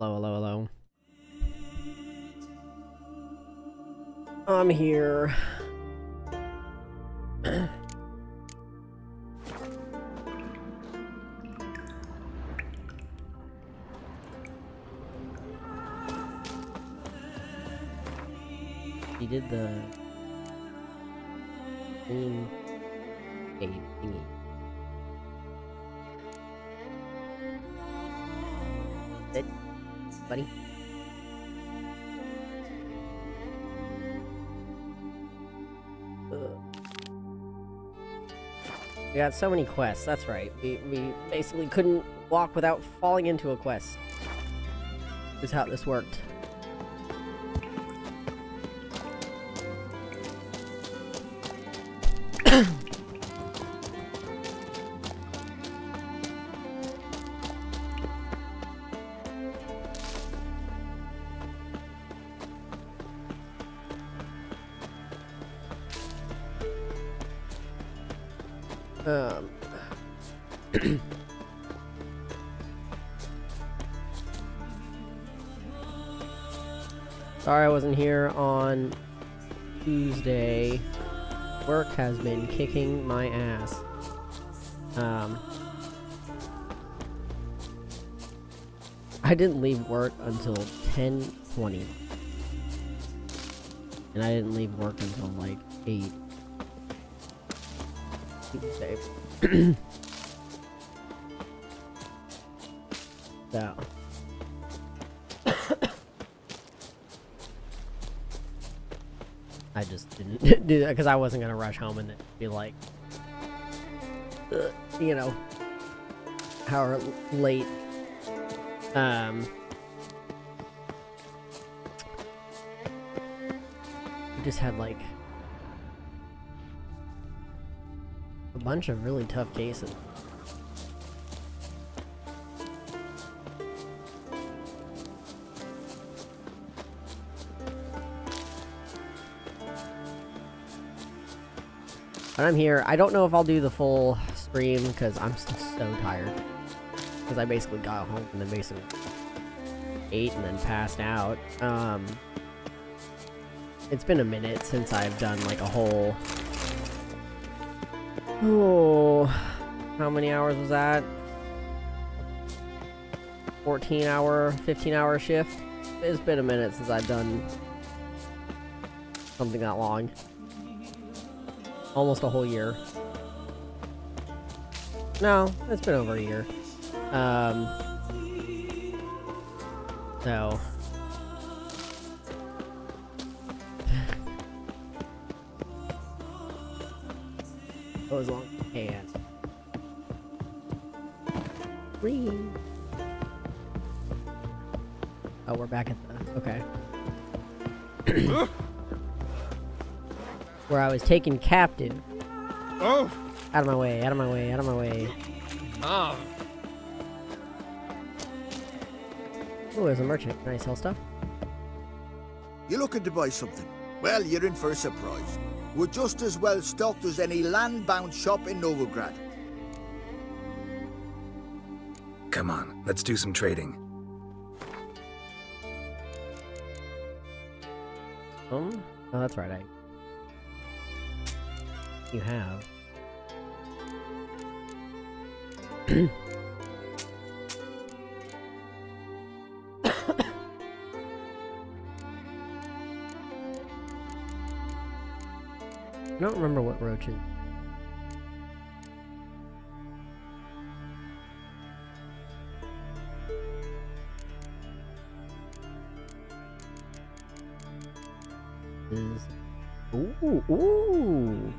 Hello, hello, hello. I'm here. He did the green cave thingy. Sit, buddy. We got so many quests, that's right. We basically couldn't walk without falling into a quest. Is how this worked. Sorry I wasn't here on Tuesday. Work has been kicking my ass. I didn't leave work until 10:20. And I didn't leave work until like 8. Tuesday. So. I just didn't do that because I wasn't gonna rush home and be like, you know, however late. We just had like a bunch of really tough cases. But I'm here. I don't know if I'll do the full stream because I'm still so tired. Because I basically got home and then basically ate and then passed out. It's been a minute since I've done like a whole... Oh, how many hours was that? 14-hour, 15-hour shift? It's been a minute since I've done something that long. Almost a whole year. No, it's been over a year. So... That was long. Hey, Green. Oh, we're back at the... Okay. Where I was taken captive. Oh! Out of my way, out of my way, out of my way. Oh. Oh, there's a merchant. Can I sell stuff? You looking to buy something? Well, you're in for a surprise. We're just as well stocked as any land-bound shop in Novigrad. Come on, let's do some trading. Oh, that's right. You have. I don't remember what roaches. Ooh.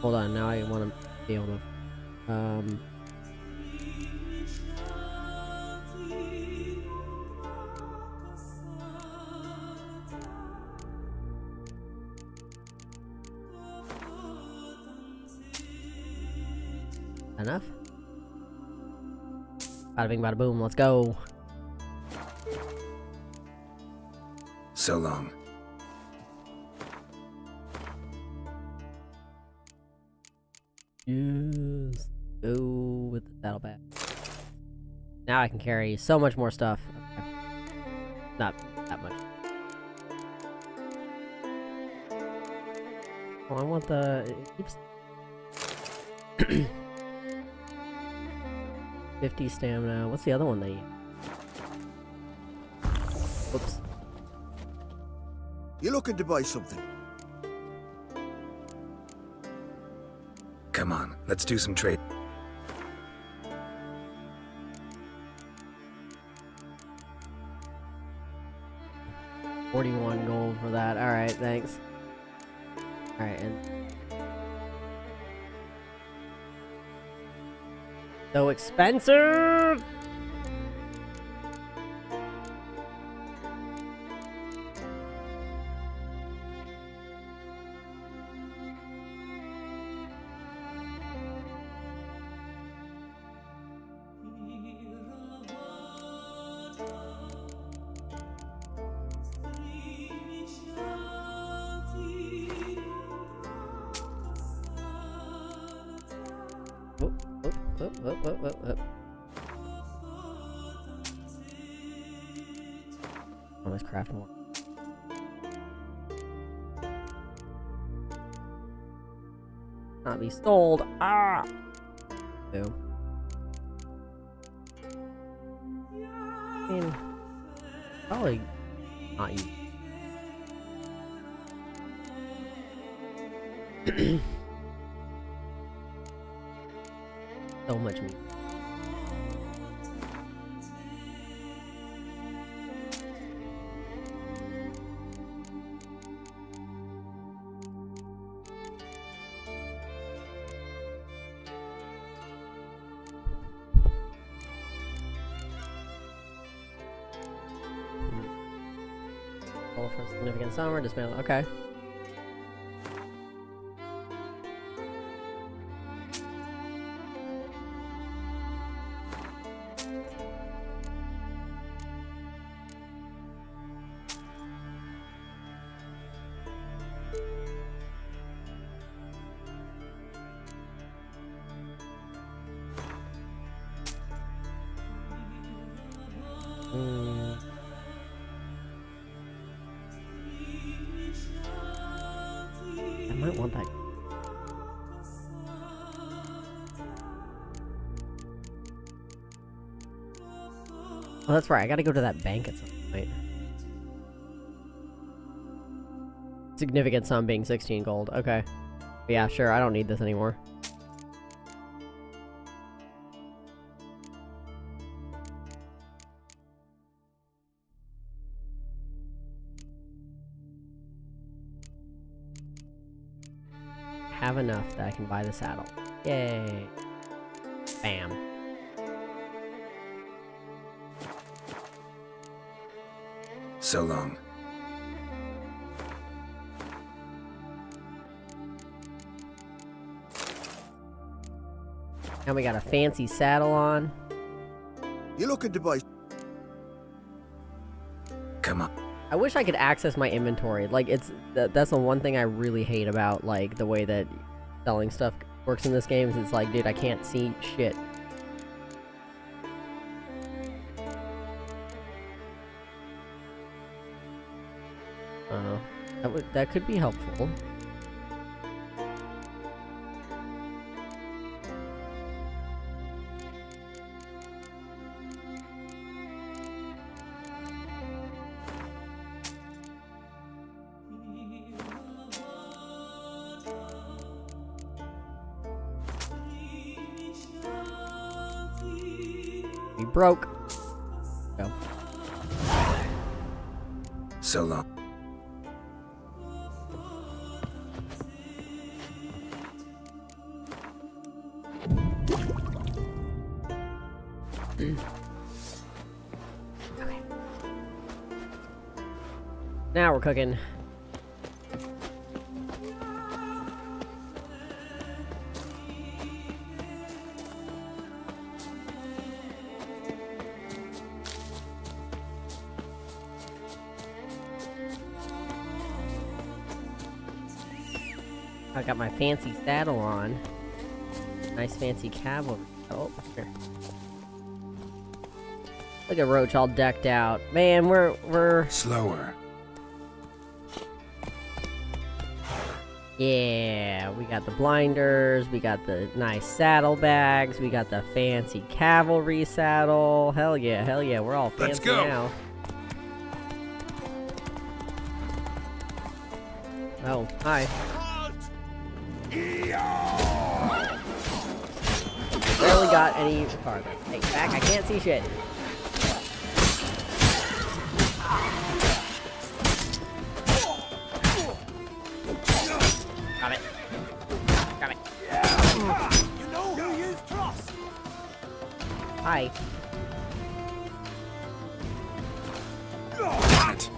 Hold on, now I want to be able to, enough? Bada bing, bada boom, let's go. So long. Yes. Go with the saddleback. Now I can carry so much more stuff. Okay. Not that much. Oh, I want the... It keeps... 50 stamina. What's the other one they eat? Whoops. You looking to buy something? Come on, let's do some trade. $41 gold for that. Alright, thanks. Alright, and... So expensive! Whoop. Oh, let's craft more. Not be sold. Ah! Boo. I mean, probably not you. So much meat. Roll for significant summer, dismantle. Okay. I might want that. Oh, that's right. I gotta go to that bank at some point. Significant sum being 16 gold. Okay. Yeah, sure. I don't need this anymore. Have enough that I can buy the saddle. Yay. Bam. So long. Now we got a fancy saddle on. You looking to buy? Come on. I wish I could access my inventory. Like, that's the one thing I really hate about, like, the way that selling stuff works in this game is it's like, dude, I can't see shit. That could be helpful. We broke. Go. So long. Okay. Now we're cooking. I got my fancy saddle on. Nice fancy cavalry. Oh, here. Look at Roach all decked out. Man, we're... Slower. Yeah, we got the blinders, we got the nice saddlebags, we got the fancy cavalry saddle. Hell yeah, we're all fancy Let's go. now. Oh, hi. Barely got any farther. Hey, back, I can't see shit. Got it. Got it. You know who you trust. Hi. Got it.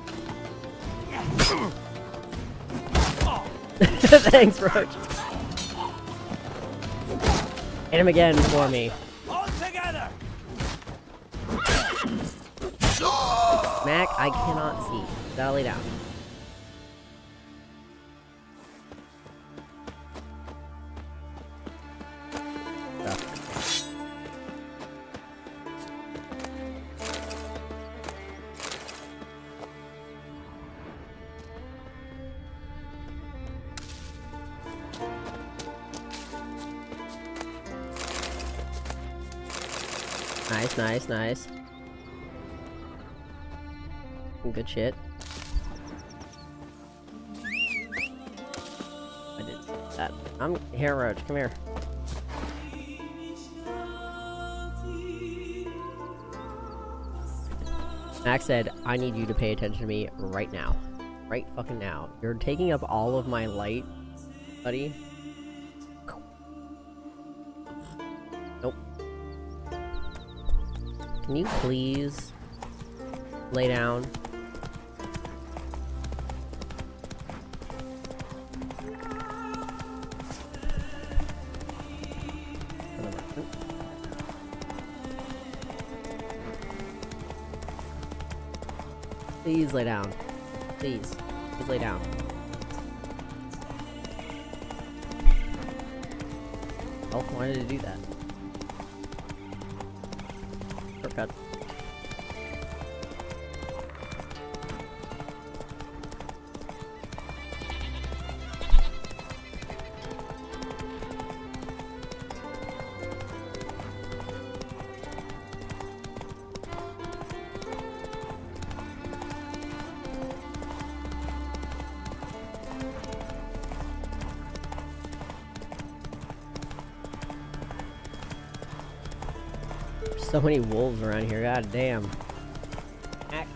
Thanks, Roach. Hit him again for me. All together. Mac, I cannot see. Gotta lay down. Nice. Good shit. I did that. I'm here, Roach. Come here. Max said, I need you to pay attention to me right now. Right fucking now. You're taking up all of my light, buddy. Nope. Can you please lay down? Please lay down. Please. Please lay down. Oh, why did it do that? Shortcut. So many wolves around here, god damn. Ack.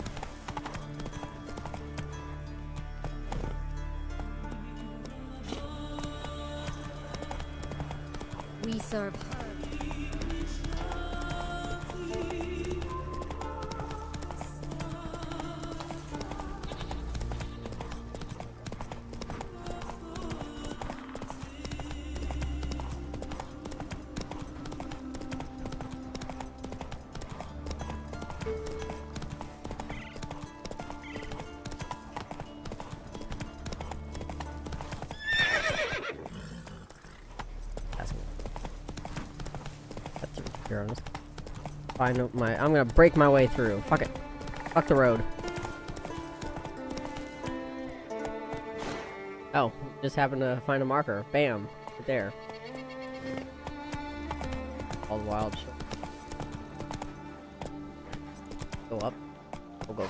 We serve her. Find my. I'm gonna break my way through. Fuck it. Fuck the road. Oh, just happened to find a marker. Bam. Right there. All the wild shit. Go up. Go.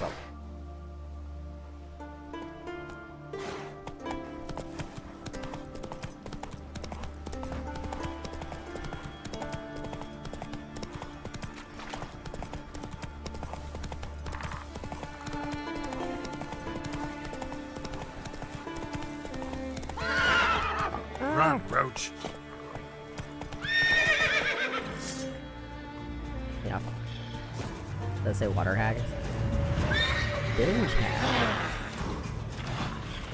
Run, Roach. Yeah. Does it say water hag? Binge hag.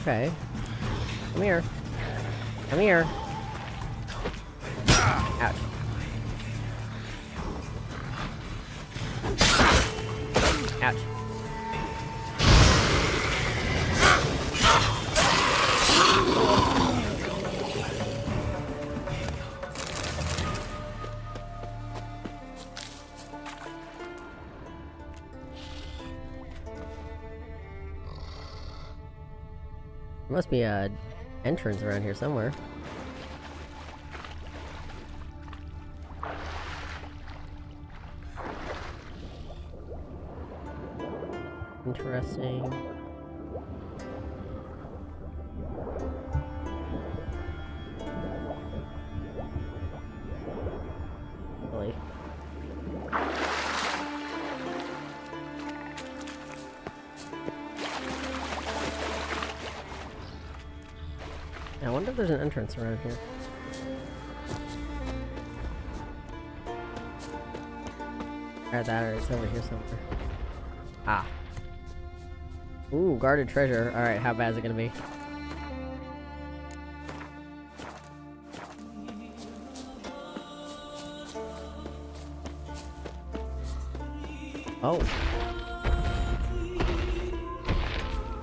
Okay. Come here. Come here. Ouch. Ouch. There must be a entrance around here somewhere. Interesting. Really? I wonder if there's an entrance around here. Or that, or it's over here somewhere. Ah. Ooh, guarded treasure. Alright, how bad is it gonna be? Oh.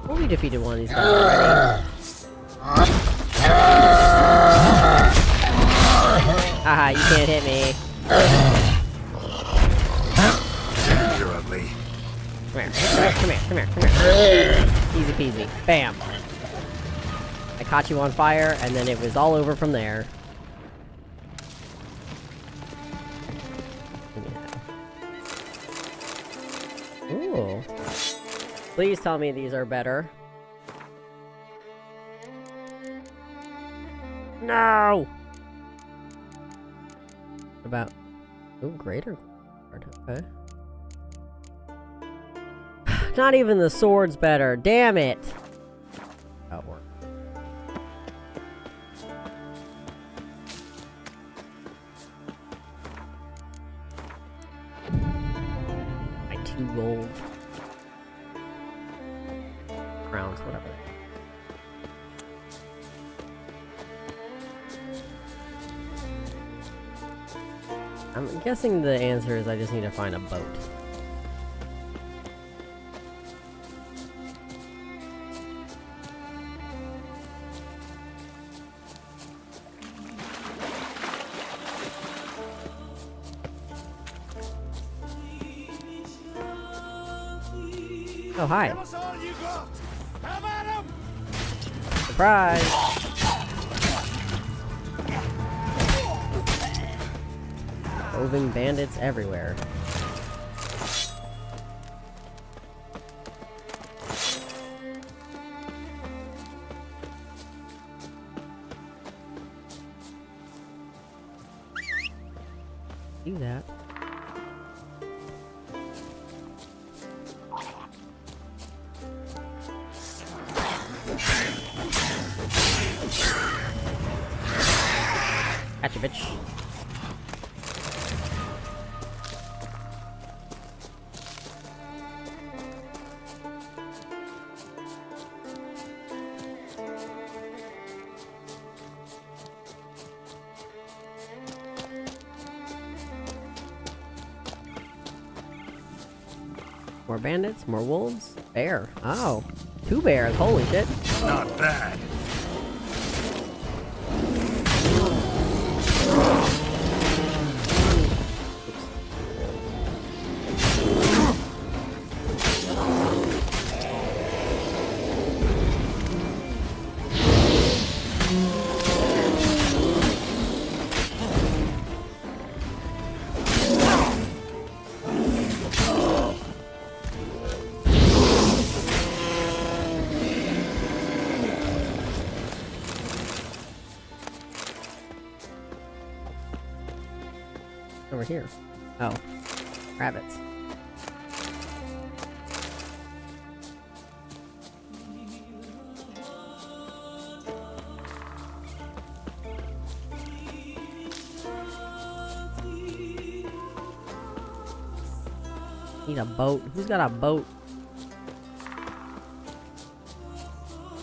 Well, we defeated one of these guys already. Haha, you can't hit me. You're ugly. Come here. Easy peasy. Bam. I caught you on fire, and then it was all over from there. Ooh. Please tell me these are better. No! What about... Ooh, greater guard. Okay. Not even the sword's better. Damn it! That worked. My 2 gold crowns, whatever. I'm guessing the answer is I just need to find a boat. Oh, hi. Give us all you got. Come at 'em. Surprise! Roving bandits everywhere. Do that. Gotcha, bitch. More bandits, more wolves, bear. Oh, 2 bears, holy shit. Not bad. Over here. Oh, rabbits. Need a boat. Who's got a boat?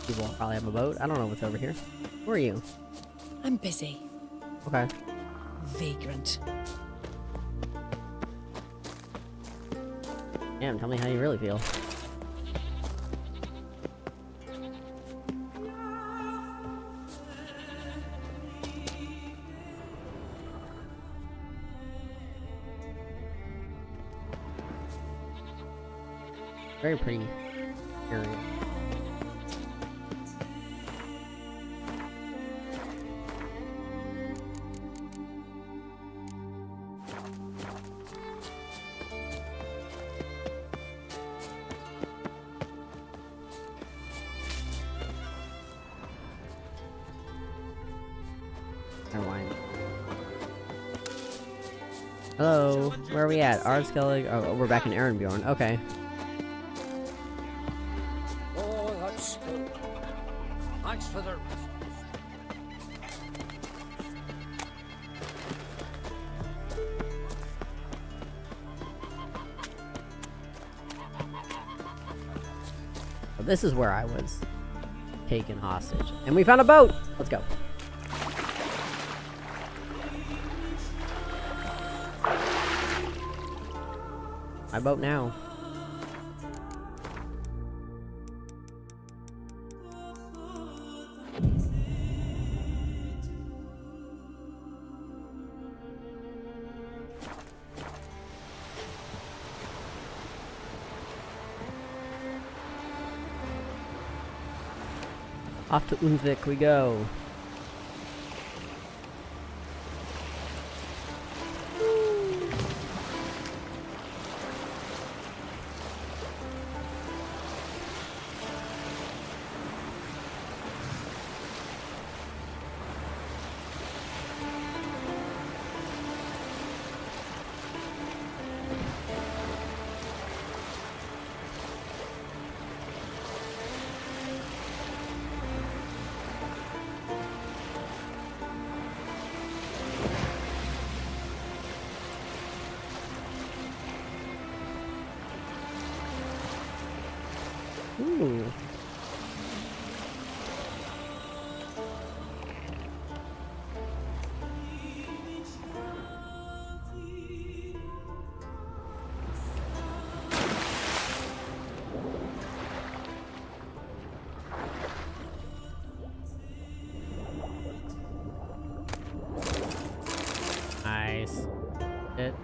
People probably have a boat. I don't know what's over here. Who are you? I'm busy. Okay. Vagrant. Damn, tell me how you really feel. Very pretty area. Never mind. Hello, where are we at? Ardskellig? Oh, we're back in Ehrenbjorn. Okay. Oh, that's good. Thanks for the rest. So this is where I was taken hostage. And we found a boat! Let's go. My boat now. Off to Unvik we go. Ooh. Nice. It.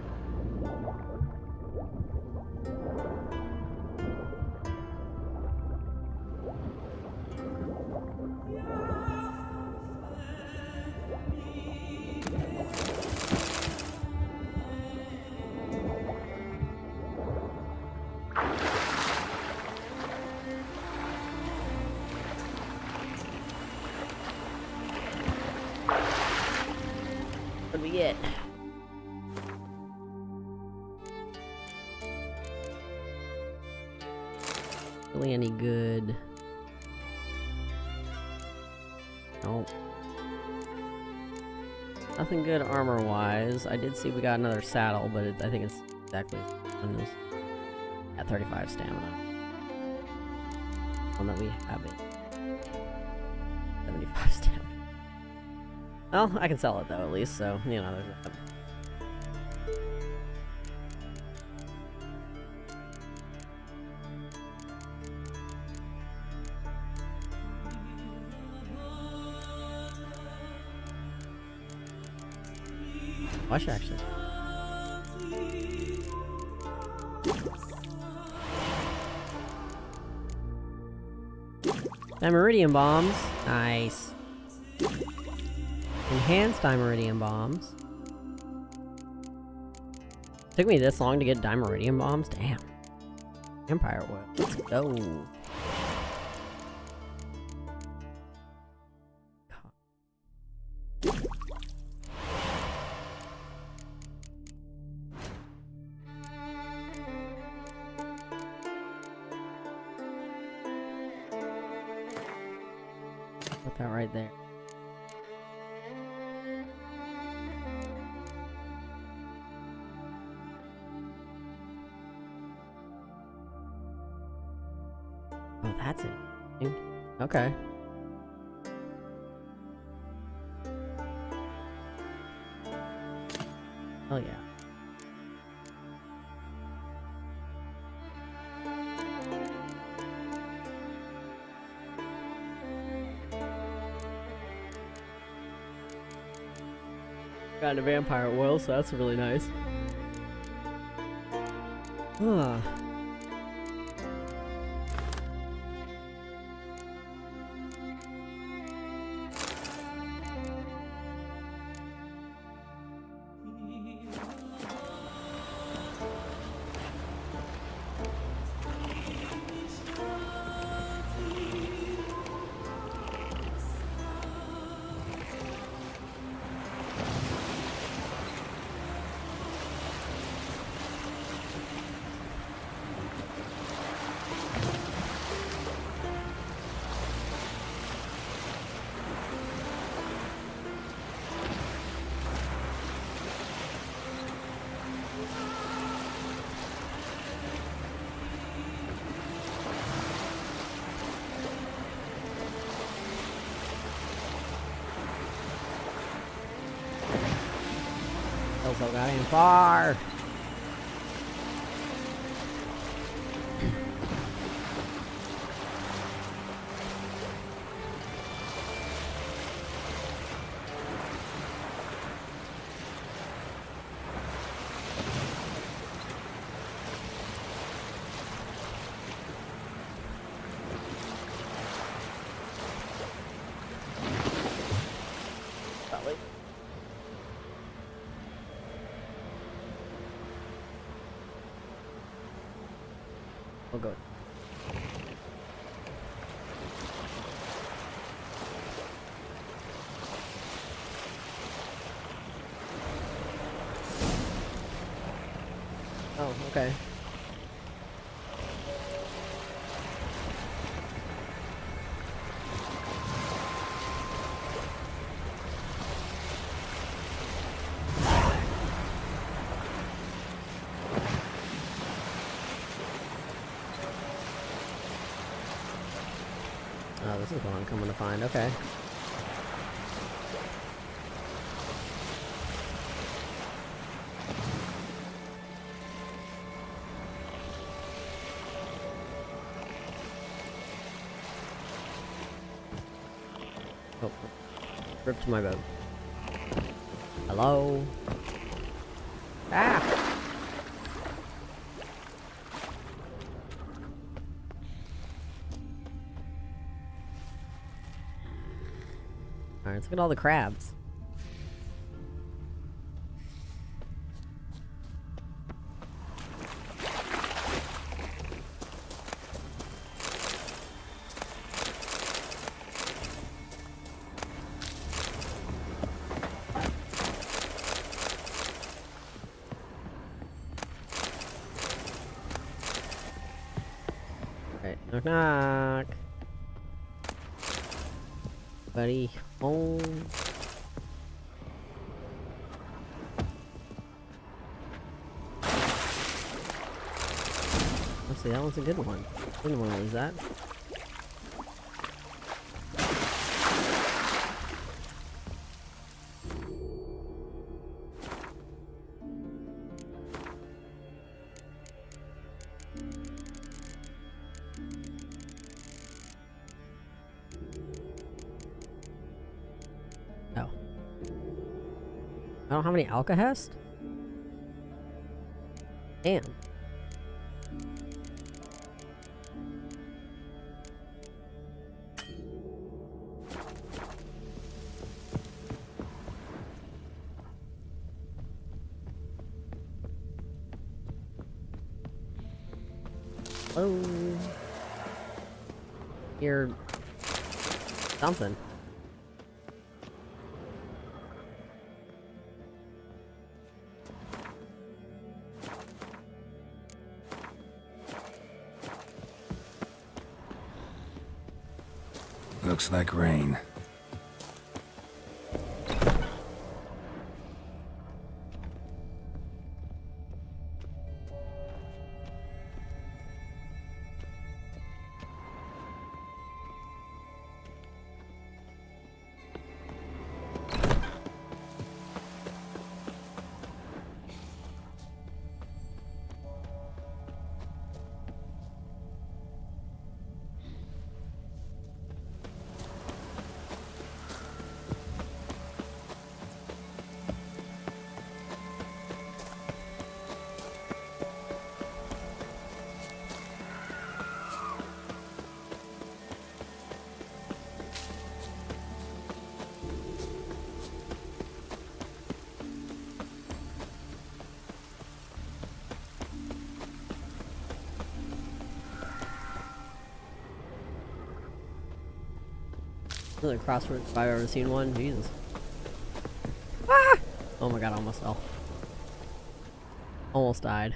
What do we get? Really any good? Nope. Nothing good armor-wise. I did see we got another saddle, but I think it's exactly at 35 stamina. One that we have it. 75 stamina. Well, I can sell it though, at least, so, you know, there's that. Oh, I should actually. Dimeridium bombs. Nice. Enhanced Dimeridium bombs. Took me this long to get Dimeridium bombs? Damn. Empire Whip. Let's go. Put that right there. Oh, that's it. Okay. Oh yeah. Got a vampire oil, so that's really nice. Ah. Still so goddamn far. We'll go. Oh, okay. Oh, this is what I'm coming to find. Okay. Oh, ripped my boat. Hello? Ah! Alright, let's look at all the crabs. Alright, knock knock. Buddy, home. Let's see, that one's a good one. Didn't want to lose that. Oh. I don't have any alkahest? Damn. Hello. You're something. Looks like rain. Another crossword if I've ever seen one. Jesus. Ah! Oh my god, I almost fell. Almost died.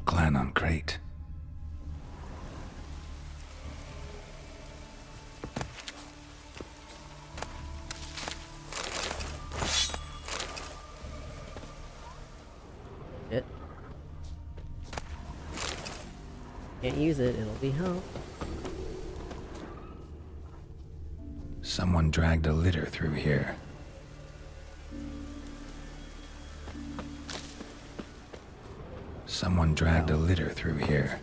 Clan on crate. Can't use it, it'll be help. Someone dragged a litter through here. Someone dragged a litter through here.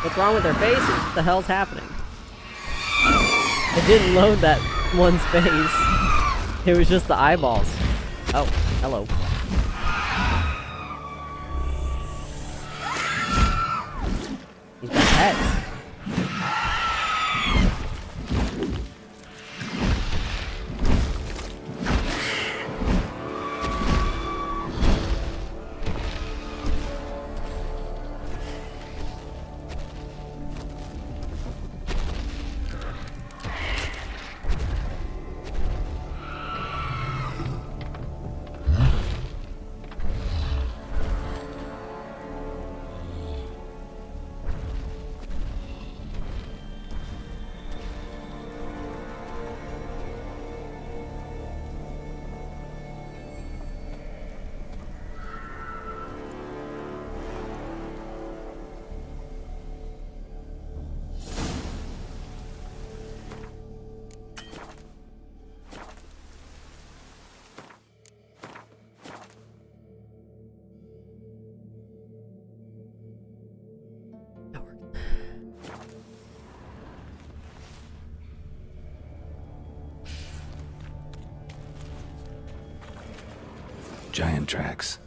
What's wrong with their faces? What the hell's happening? It didn't load that one's face. It was just the eyeballs. Oh, hello. He's got pets. Giant tracks.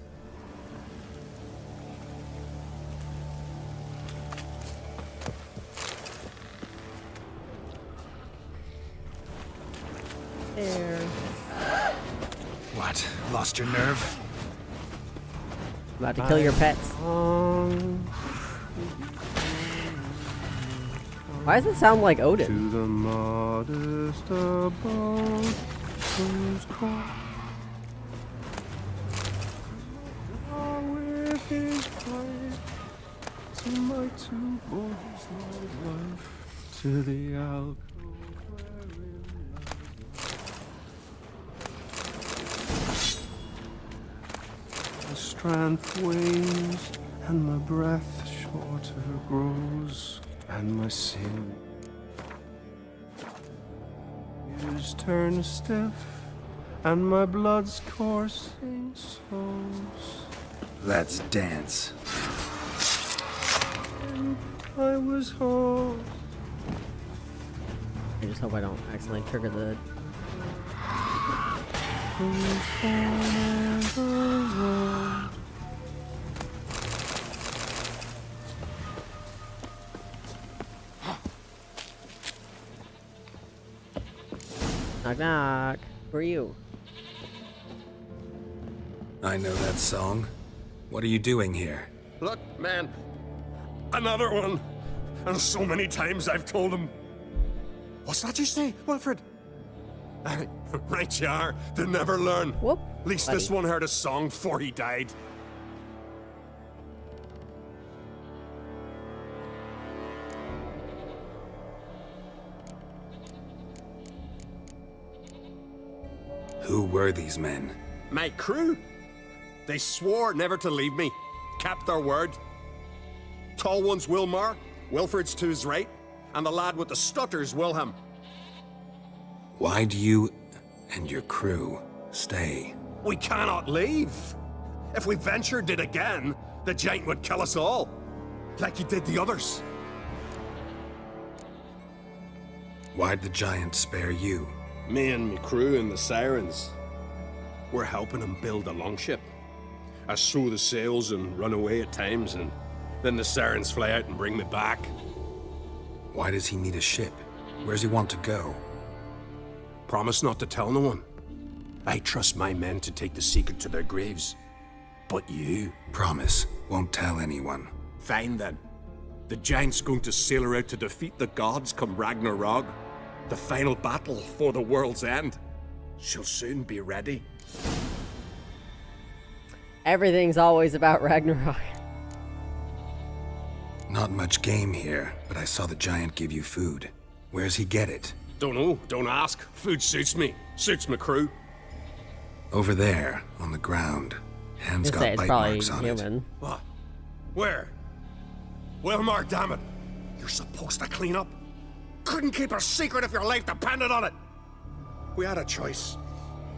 There. What? Lost your nerve? About to kill your pets. Why does it sound like Odin? To the modest abode, whose call with his pipe, to my two boys, my wife, to the alcove wherein my strength wanes and my breath shorter grows, and my sin is turned stiff, and my blood's coursing slows. Let's dance. And I was home. I just hope I don't accidentally trigger the... Knock knock. Who are you? I know that song. What are you doing here? Look, man. Another one. And so many times I've told him. What's that you say, Wilfred? Right you are. They never learn. Whoop. At least buddy. this one heard a song before he died. Who were these men? My crew. They swore never to leave me. Kept their word. Tall one's Wilmar. Wilfred's to his right. And the lad with the stutter's Wilhelm. Why do you and your crew stay? We cannot leave. If we ventured it again, the giant would kill us all. Like he did the others. Why'd the giant spare you? Me and my crew and the Sirens. We're helping him build a longship. I sew the sails and run away at times, and then the Sirens fly out and bring me back. Why does he need a ship? Where's he want to go? Promise not to tell no one. I trust my men to take the secret to their graves. But you? Promise, won't tell anyone. Fine then. The giant's going to sail her out to defeat the gods come Ragnarok. The final battle for the world's end. She'll soon be ready. Everything's always about Ragnarok. Not much game here, but I saw the giant give you food. Where's he get it? Don't know, don't ask. Food suits me. Suits my crew. Over there, on the ground. Hands I'd say got it's bite probably marks on it. human. What? Where? Well, Mark, damn it. You're supposed to clean up. Couldn't keep a secret if your life depended on it. We had a choice.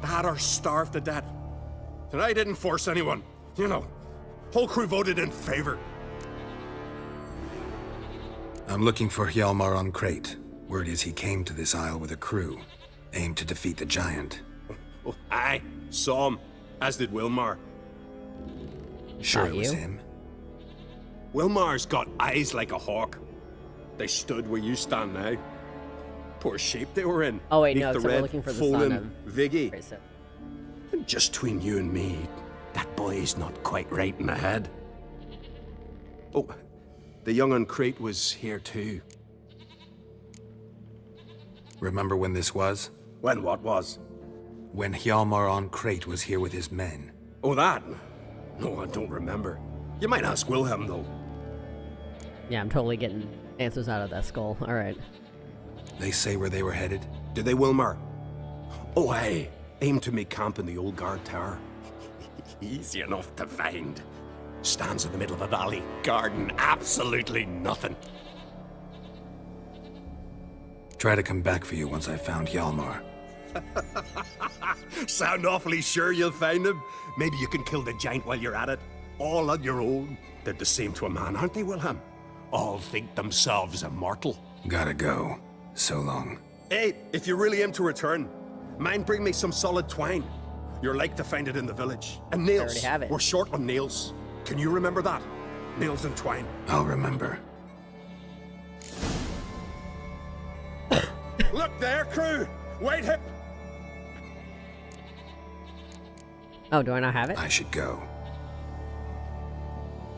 That or starve to death. And I didn't force anyone. You know, whole crew voted in favor. I'm looking for Hjalmar on Crate. Word is he came to this isle with a crew, aimed to defeat the giant. Oh, aye, saw him, as did Wilmar. Sure Not it was you? him? Wilmar's got eyes like a hawk. They stood where you stand now. Poor shape they were in. Oh wait, neath no, the so we're red, looking for the Folin son of Viggy. Right, so- And just between you and me, that boy's not quite right in the head. Oh, the young on Crate was here too. Remember when this was? When what was? When Hjalmar on Crate was here with his men. Oh, that? No, I don't remember. You might ask Wilhelm, though. Yeah, I'm totally getting answers out of that skull. Alright. They say where they were headed? Did they, Wilmar? Oh, aye. Aim to make camp in the old guard tower. Easy enough to find. Stands in the middle of a valley. Garden, absolutely nothing. Try to come back for you once I've found Hjalmar. Sound awfully sure you'll find him? Maybe you can kill the giant while you're at it. All on your own. They're the same to a man, aren't they, Wilhelm? All think themselves immortal. Gotta go. So long. Hey, if you really aim to return, mind bring me some solid twine. You're like to find it in the village. And nails. already have it. We're short on nails. Can you remember that? Nails and twine. I'll remember. Look there, crew! Wait hip! Oh, do I not have it? I should go.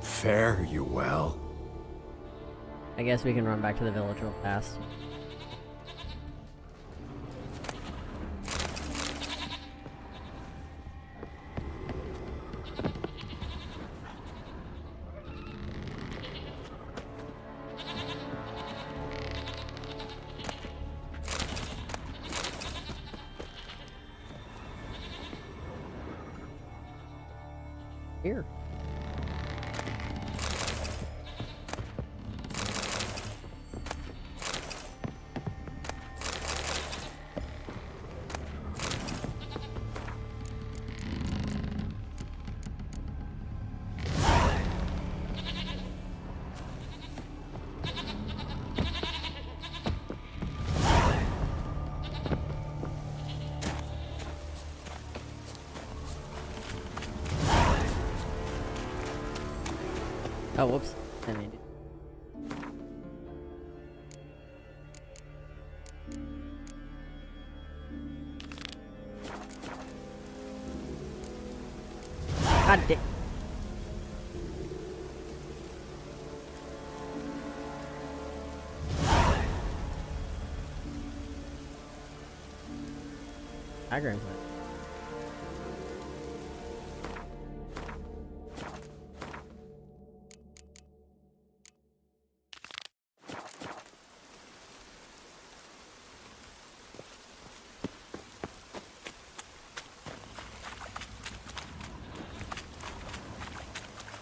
Fare you well. I guess we can run back to the village real fast. Here. Oh, whoops. I mean, God damn. Diagram for it.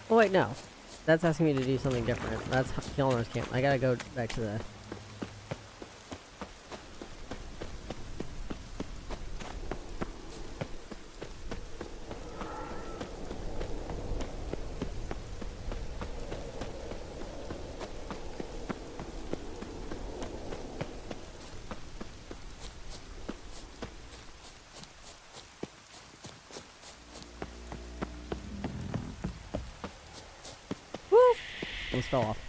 Oh wait, no. That's asking me to do something different. That's Hjalmar's camp. I gotta go back to the... Woo! Almost fell off.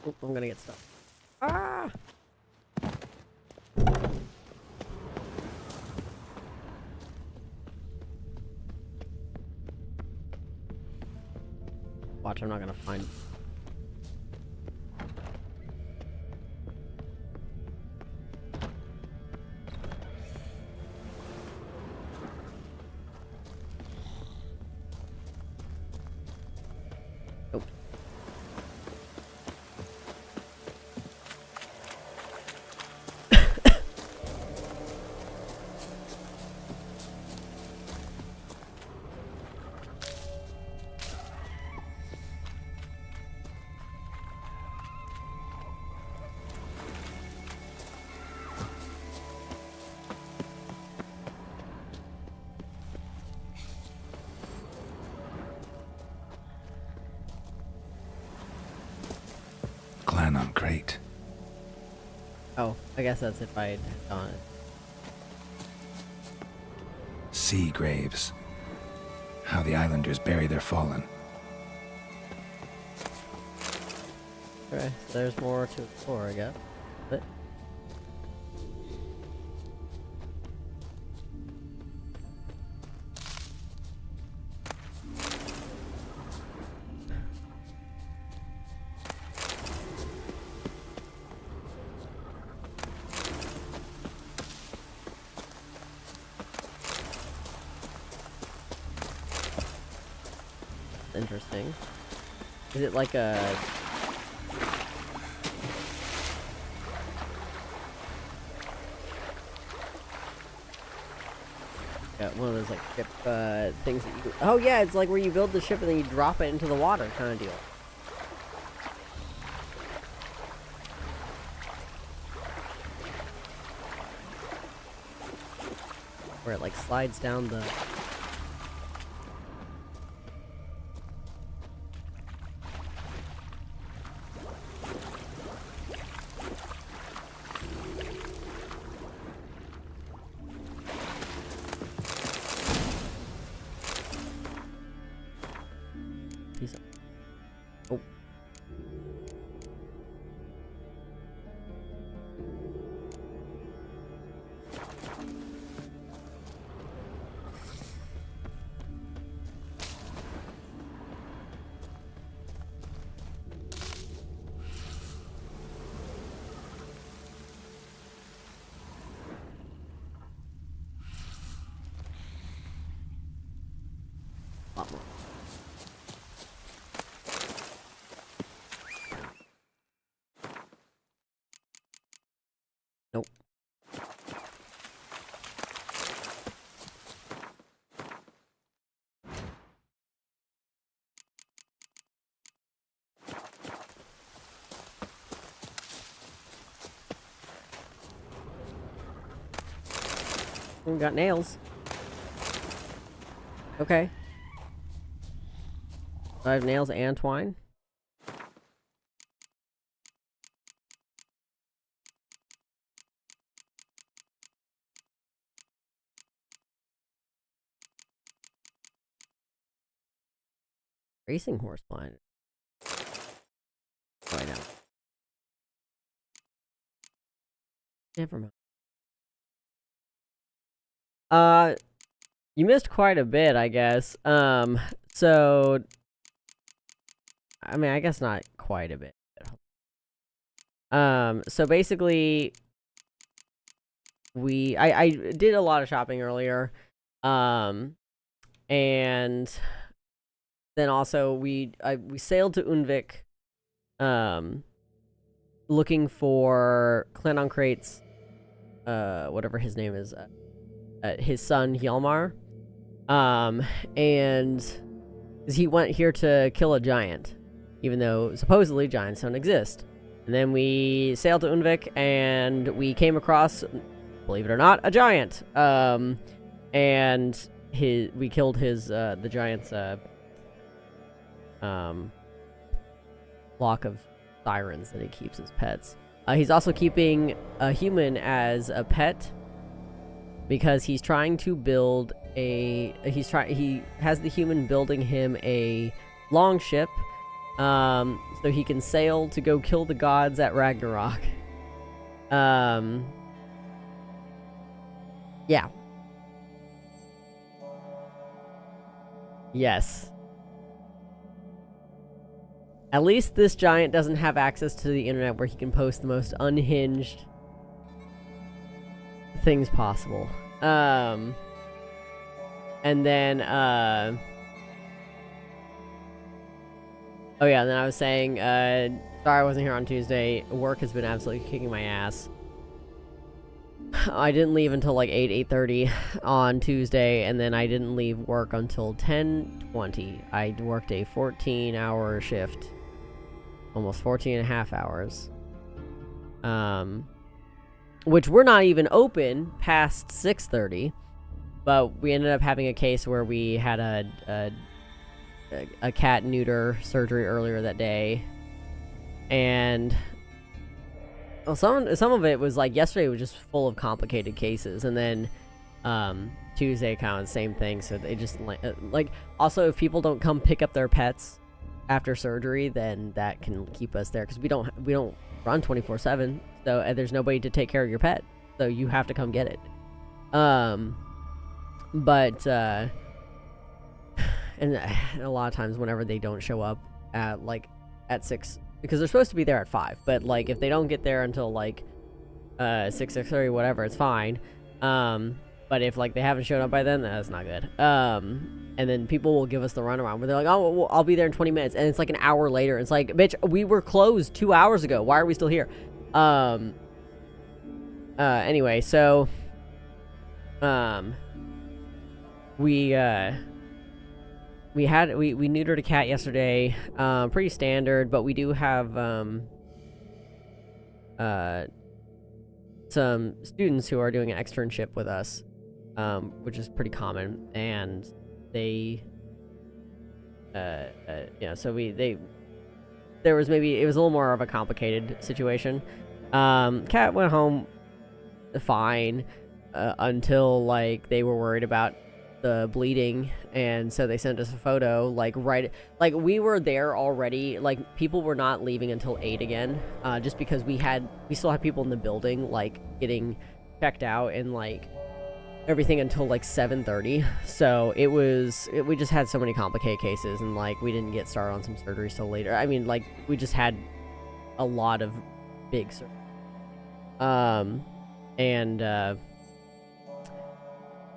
Oh, I'm gonna get stuck. Ah! Watch, I'm not gonna find. Nope. Clan on Crate. Oh, I guess that's if I'd done it. Sea graves. How the islanders bury their fallen. Okay, so there's more to explore, I guess. But interesting. Is it like a... Yeah, one of those like ship things that you... Oh yeah, it's like where you build the ship and then you drop it into the water kind of deal. Where it like slides down the... Piece of... Oh. Lot more. Nope. We got nails. Okay. I have nails and twine. Racing horse blind. Oh, I know. Never mind. You missed quite a bit, I guess. So... I mean, I guess not quite a bit. So basically... I did a lot of shopping earlier. And... Then also, we sailed to Unvik, looking for Clan Crate's, whatever his name is, his son, Hjalmar. And he went here to kill a giant, even though supposedly giants don't exist. And then we sailed to Unvik, and we came across, believe it or not, a giant. And we killed the giant's, flock of sirens that he keeps as pets. He's also keeping a human as a pet because he's trying to build he has the human building him a longship so he can sail to go kill the gods at Ragnarok. Yeah. Yes. At least this giant doesn't have access to the internet where he can post the most unhinged things possible. And then, oh yeah, and then I was saying, sorry I wasn't here on Tuesday. Work has been absolutely kicking my ass. I didn't leave until like 8:30 on Tuesday, and then I didn't leave work until 10:20. I worked a 14-hour shift. Almost 14 and a half hours. Which we're not even open past 6:30. But we ended up having a case where we had a cat neuter surgery earlier that day. And well, some of it was like yesterday was just full of complicated cases, and then Tuesday kind of the same thing. So they just like also if people don't come pick up their pets after surgery, then that can keep us there because we don't run 24/7. So there's nobody to take care of your pet, so you have to come get it. But and a lot of times whenever they don't show up at 6, because they're supposed to be there at 5, but like if they don't get there until like 6:30 whatever, it's fine. But if like they haven't shown up by then, that's not good. And then people will give us the runaround where they're like, oh well, I'll be there in 20 minutes, and it's like an hour later. It's like, bitch, we were closed 2 hours ago, why are we still here? Anyway, so we neutered a cat yesterday. Pretty standard, but we do have some students who are doing an externship with us, which is pretty common, and they yeah, so it was a little more of a complicated situation. Cat went home fine until like they were worried about the bleeding, and so they sent us a photo we were there already. Like people were not leaving until 8 again, just because we still had people in the building like getting checked out and like everything until like 7:30. So we just had so many complicated cases, and like we didn't get started on some surgeries till later. I mean, like we just had a lot of big surgeries.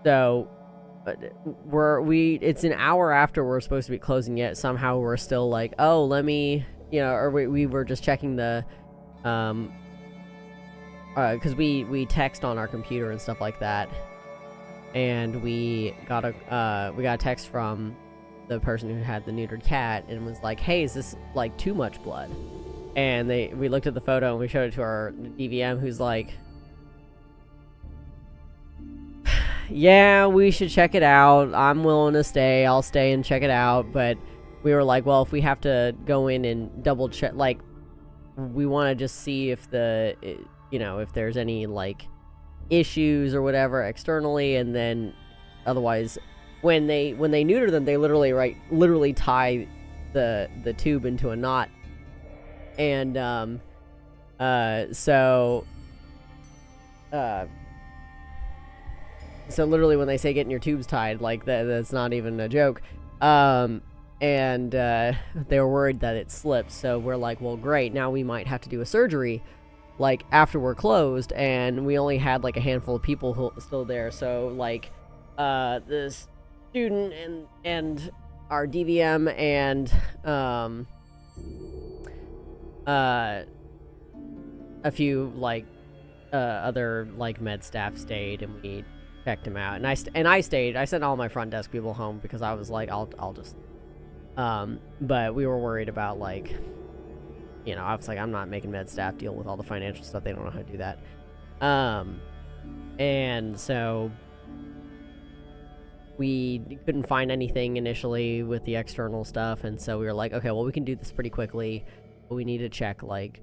So it's an hour after we're supposed to be closing, yet somehow we're still like, oh, let me, or we were just checking the because we text on our computer and stuff like that, and we got a text from the person who had the neutered cat and was like, hey, is this like too much blood? And we looked at the photo and we showed it to our DVM, who's like, yeah, we should check it out. I'm willing to stay. I'll stay and check it out. But we were like, well, if we have to go in and double check, like, we want to just see if if there's any like issues or whatever externally, and then otherwise, when they neuter them, they literally tie the tube into a knot, and so literally when they say getting your tubes tied, like that's not even a joke. And they were worried that it slipped, so we're like, well, great, now we might have to do a surgery like after we're closed, and we only had like a handful of people who still there, so like this student and our DVM and a few like other like med staff stayed, and we checked him out, and I stayed. I sent all my front desk people home because I was like, I'll just but we were worried about like, I was like, I'm not making med staff deal with all the financial stuff. They don't know how to do that. And so we couldn't find anything initially with the external stuff, and so we were like, okay, well, we can do this pretty quickly, but we need to check, like,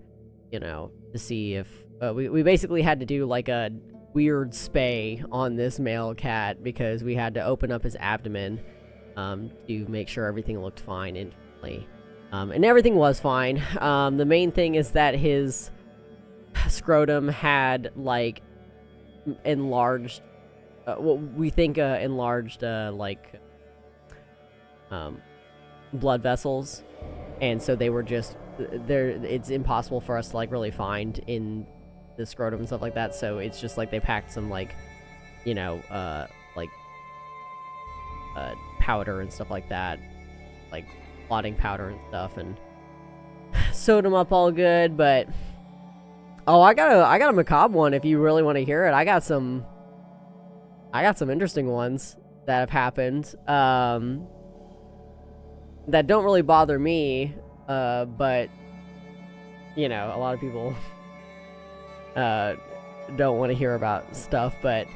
to see if we basically had to do like a weird spay on this male cat because we had to open up his abdomen to make sure everything looked fine internally. And everything was fine. The main thing is that his scrotum had, like, enlarged, what we think enlarged, like, blood vessels. And so they were just, it's impossible for us to, like, really find in the scrotum and stuff like that. So it's just, like, they packed some, like, you know, like, powder and stuff like that. Like, clotting powder and stuff, and sewed him up all good. But oh, I got a macabre one if you really want to hear it. I got some interesting ones that have happened that don't really bother me, but you know, a lot of people don't want to hear about stuff. But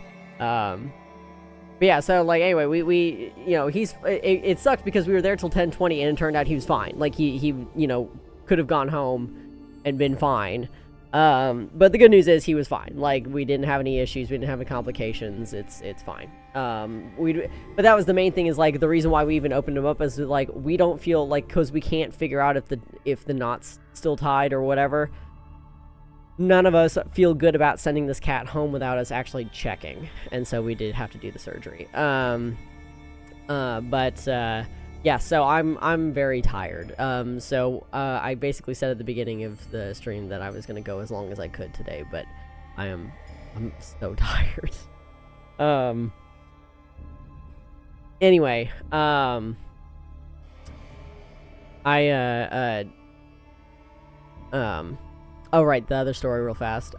yeah, so, like, anyway, we you know, it sucked because we were there till 10:20 and it turned out he was fine. Like, he you know, could have gone home and been fine. But the good news is he was fine. Like, we didn't have any issues, we didn't have any complications. It's fine. But that was the main thing, is, like, the reason why we even opened him up is, like, we don't feel like, because we can't figure out if the knot's still tied or whatever. None of us feel good about sending this cat home without us actually checking, and so we did have to do the surgery. Yeah, so I'm very tired. So I basically said at the beginning of the stream that I was gonna go as long as I could today, but I'm so tired. Anyway, oh, right, the other story real fast.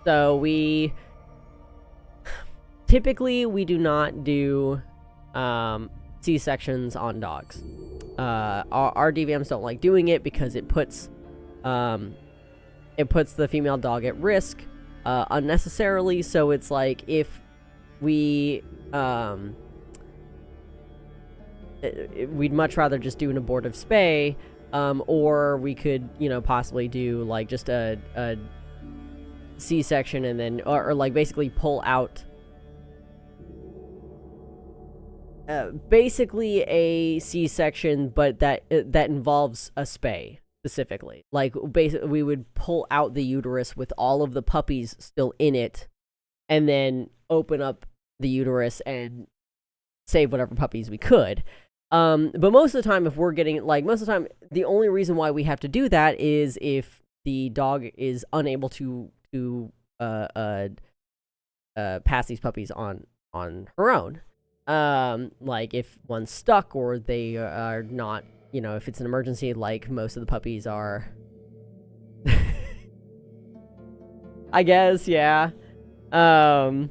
So we typically do not do C-sections on dogs. Our DVMs don't like doing it because it puts the female dog at risk unnecessarily. So it's like, if we we'd much rather just do an abortive spay. Or we could, you know, possibly do, like, just a C-section and then, or like, basically pull out, basically a C-section, but that involves a spay, specifically. Like, basically, we would pull out the uterus with all of the puppies still in it, and then open up the uterus and save whatever puppies we could. But most of the time, if we're getting, like, most of the time, the only reason why we have to do that is if the dog is unable to pass these puppies on her own. Like, if one's stuck or they are not, you know, if it's an emergency, like most of the puppies are. I guess, yeah. But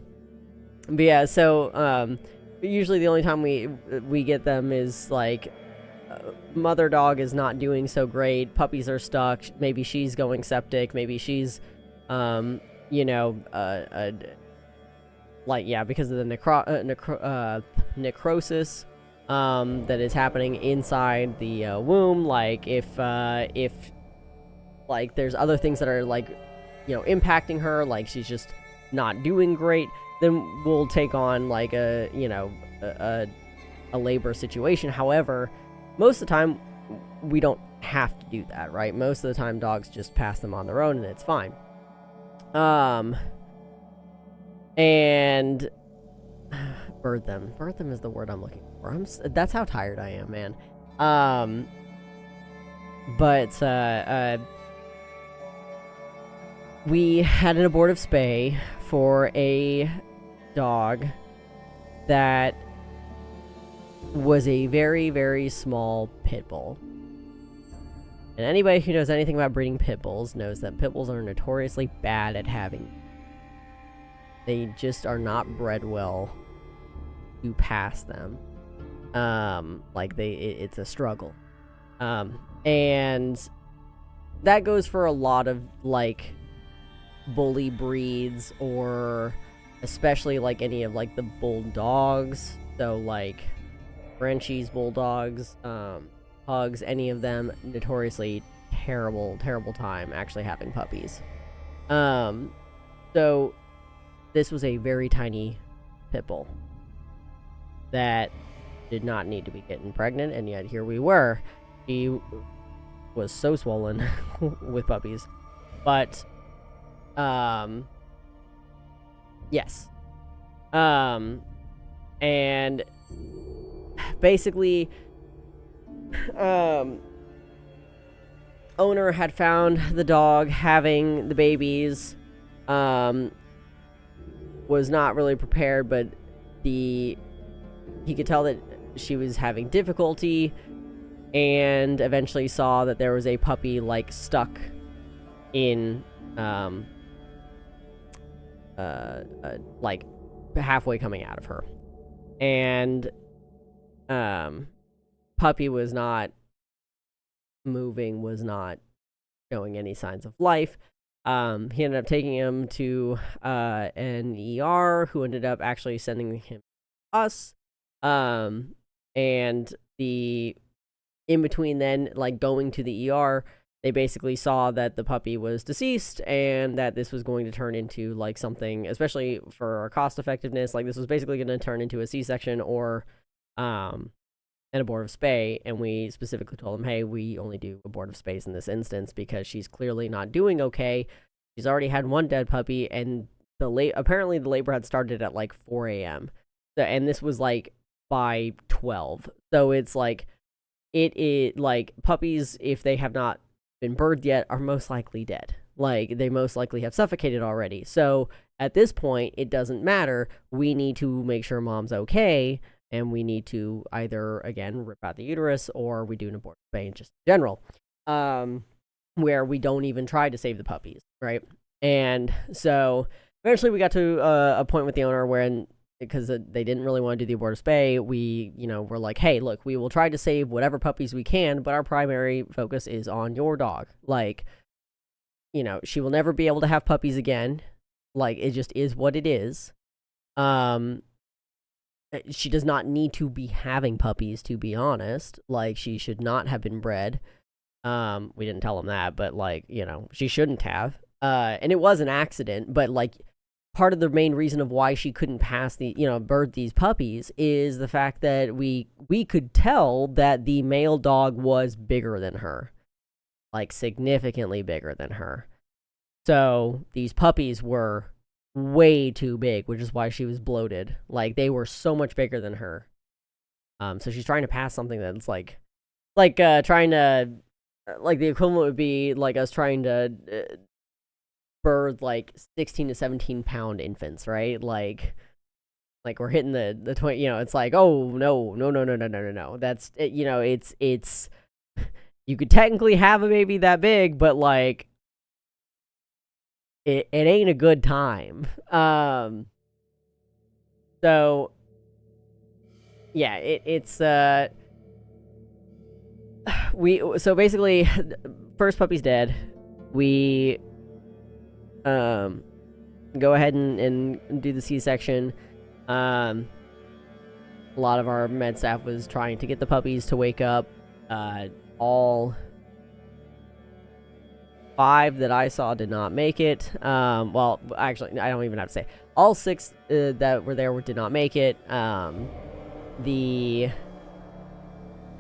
yeah, so, usually the only time we get them is, like, mother dog is not doing so great, puppies are stuck, maybe she's going septic, maybe she's you know, like, yeah, because of the necrosis that is happening inside the womb. Like, if like there's other things that are, like, you know, impacting her, like she's just not doing great, then we'll take on, like, a, you know, a labor situation. However, most of the time we don't have to do that, right? Most of the time dogs just pass them on their own and it's fine. And bird them is the word I'm looking for. That's how tired I am, man. But we had an abortive spay for a dog that was a very, very small pit bull. And anybody who knows anything about breeding pit bulls knows that pit bulls are notoriously bad at having. They just are not bred well to pass them. Like, it's a struggle. And that goes for a lot of, like, bully breeds, or especially, like, any of, like, the bulldogs. So, like, Frenchies, bulldogs, pugs, any of them, notoriously terrible time actually having puppies. So this was a very tiny pit bull that did not need to be getting pregnant, and yet here we were. She was so swollen with puppies. But, yes. And basically, owner had found the dog having the babies, was not really prepared, but he could tell that she was having difficulty, and eventually saw that there was a puppy, like, stuck in, like, halfway coming out of her. And, puppy was not moving, was not showing any signs of life. He ended up taking him to an ER, who ended up actually sending him to us. And in between then, like, going to the ER, they basically saw that the puppy was deceased, and that this was going to turn into, like, something, especially for our cost effectiveness, like, this was basically going to turn into a C-section or an abortive spay. And we specifically told them, hey, we only do abortive spays in this instance because she's clearly not doing okay. She's already had one dead puppy, and apparently the labor had started at like 4 a.m. And this was like by 12. So it's like, like, puppies, if they have not been birthed yet, are most likely dead. Like, they most likely have suffocated already. So at this point, it doesn't matter. We need to make sure mom's okay, and we need to either, again, rip out the uterus, or we do an abortive spay just in general, where we don't even try to save the puppies, right? And so eventually we got to a point with the owner where, because they didn't really want to do the abortive spay, we, were like, hey, look, we will try to save whatever puppies we can, but our primary focus is on your dog. Like, she will never be able to have puppies again. Like, it just is what it is. She does not need to be having puppies, to be honest. Like, she should not have been bred. We didn't tell him that, but, like, she shouldn't have. And it was an accident, but, like, part of the main reason of why she couldn't birth these puppies is the fact that we could tell that the male dog was bigger than her. Like, significantly bigger than her. So these puppies were way too big, which is why she was bloated. Like, they were so much bigger than her. So she's trying to pass something that's like trying to, like, the equivalent would be like us trying to birth like 16 to 17 pound infants, right? Like we're hitting the 20, it's like, oh no. That's it, it's you could technically have a baby that big, but, like, it ain't a good time. So yeah, it's so basically, first puppy's dead. We go ahead and do the C-section. A lot of our med staff was trying to get the puppies to wake up. All 5 that I saw did not make it. Well, actually, I don't even have to say. All 6 that were there did not make it. Because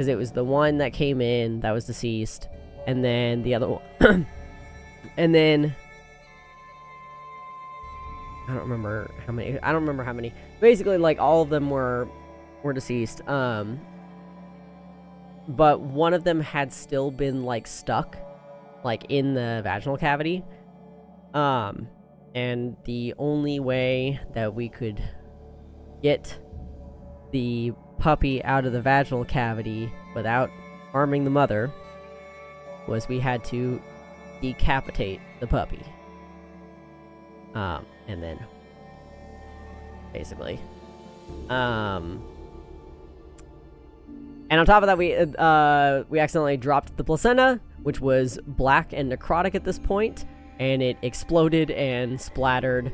it was the one that came in that was deceased, and then the other one, and then I don't remember how many. Basically, like, all of them were deceased. But one of them had still been, like, stuck, like, in the vaginal cavity. And the only way that we could get the puppy out of the vaginal cavity without harming the mother was we had to decapitate the puppy. And then basically, and on top of that, we accidentally dropped the placenta, which was black and necrotic at this point, and it exploded and splattered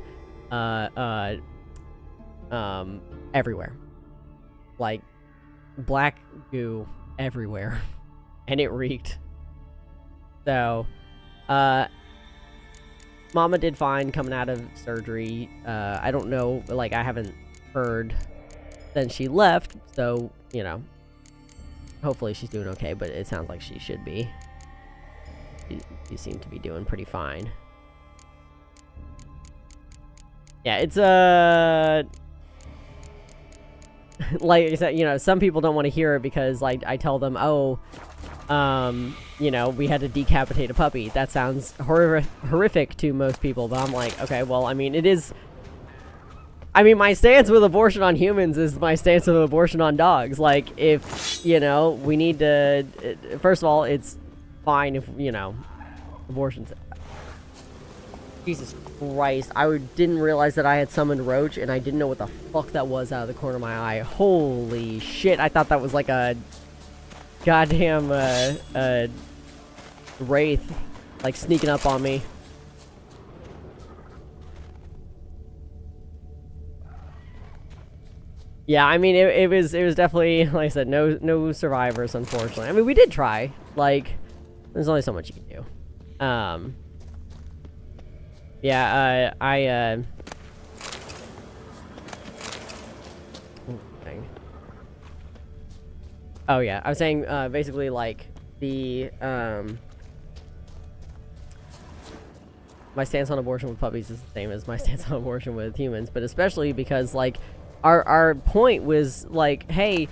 everywhere. Like, black goo everywhere. And it reeked. So, Mama did fine coming out of surgery. I don't know, like, I haven't heard since she left, so, hopefully she's doing okay, but it sounds like she should be. You seem to be doing pretty fine. Yeah, it's like I said, you know, some people don't want to hear it because like I tell them, oh, you know, we had to decapitate a puppy. That sounds horrific to most people, but I'm like, okay, well, I mean, it is. I mean, my stance with abortion on humans is my stance with abortion on dogs. Like, if, you know, we need to, first of all, it's fine if, you know, abortions. Jesus Christ, I didn't realize that I had summoned Roach, and I didn't know what the fuck that was out of the corner of my eye. Holy shit, I thought that was like a goddamn, wraith, like, sneaking up on me. Yeah, I mean, it was definitely, like I said, no survivors, unfortunately. I mean, we did try. Like, there's only so much you can do. Yeah, oh yeah, I was saying, basically, like, the, my stance on abortion with puppies is the same as my stance on abortion with humans, but especially because, like, our point was, like, hey,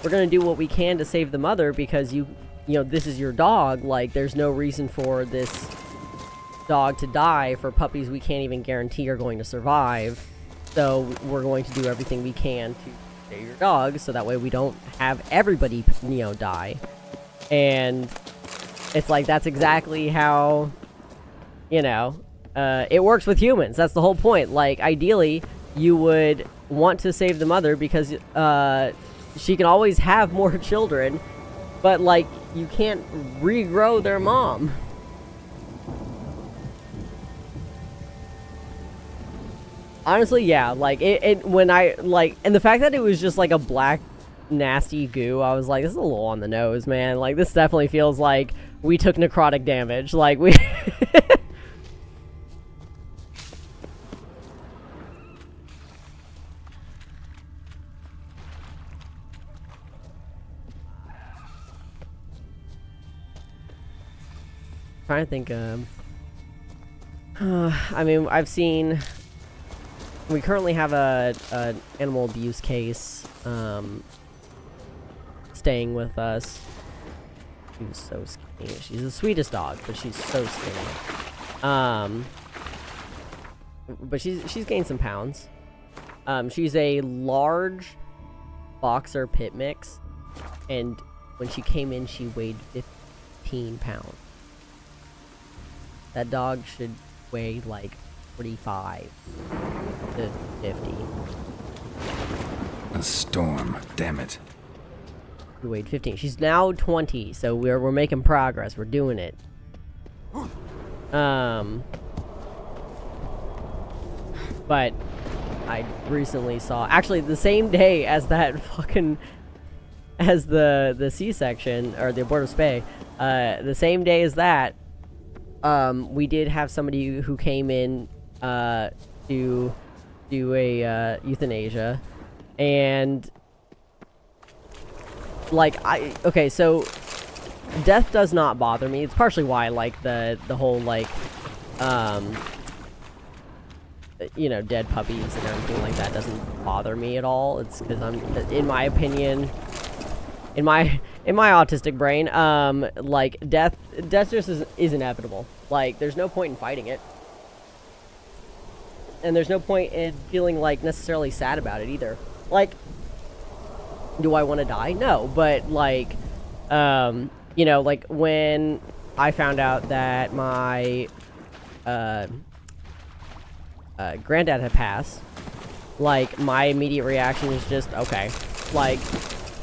we're gonna do what we can to save the mother because you know, this is your dog, like, there's no reason for this dog to die for puppies we can't even guarantee are going to survive, so we're going to do everything we can to save your dog, so that way we don't have everybody, you know, die. And it's like, that's exactly how, you know, it works with humans. That's the whole point. Like, ideally, you would want to save the mother because she can always have more children, but, like, you can't regrow their mom. Honestly, yeah, like, when I, like, and the fact that it was just, like, a black, nasty goo, I was like, this is a little on the nose, man. Like, this definitely feels like we took necrotic damage. Like, we... trying to think, I mean, I've seen, we currently have a animal abuse case, staying with us. She's so skinny. She's the sweetest dog, but she's so skinny. But she's gained some pounds. She's a large boxer pit mix, and when she came in, she weighed 15 pounds. That dog should weigh like 45 to 50. A storm, damn it. She weighed 15. She's now 20, so we're making progress. We're doing it. But I recently saw, actually the same day as that fucking, as the C-section or the abortive spay, the same day as that, we did have somebody who came in to do a euthanasia, and like okay, so death does not bother me. It's partially why I like the whole, like, you know, dead puppies and everything like that doesn't bother me at all. It's because I'm, in my opinion, in my autistic brain, like, death just is inevitable. Like, there's no point in fighting it. And there's no point in feeling, like, necessarily sad about it either. Like, do I want to die? No, but, like, you know, like, when I found out that my, granddad had passed, like, my immediate reaction was just, okay, like,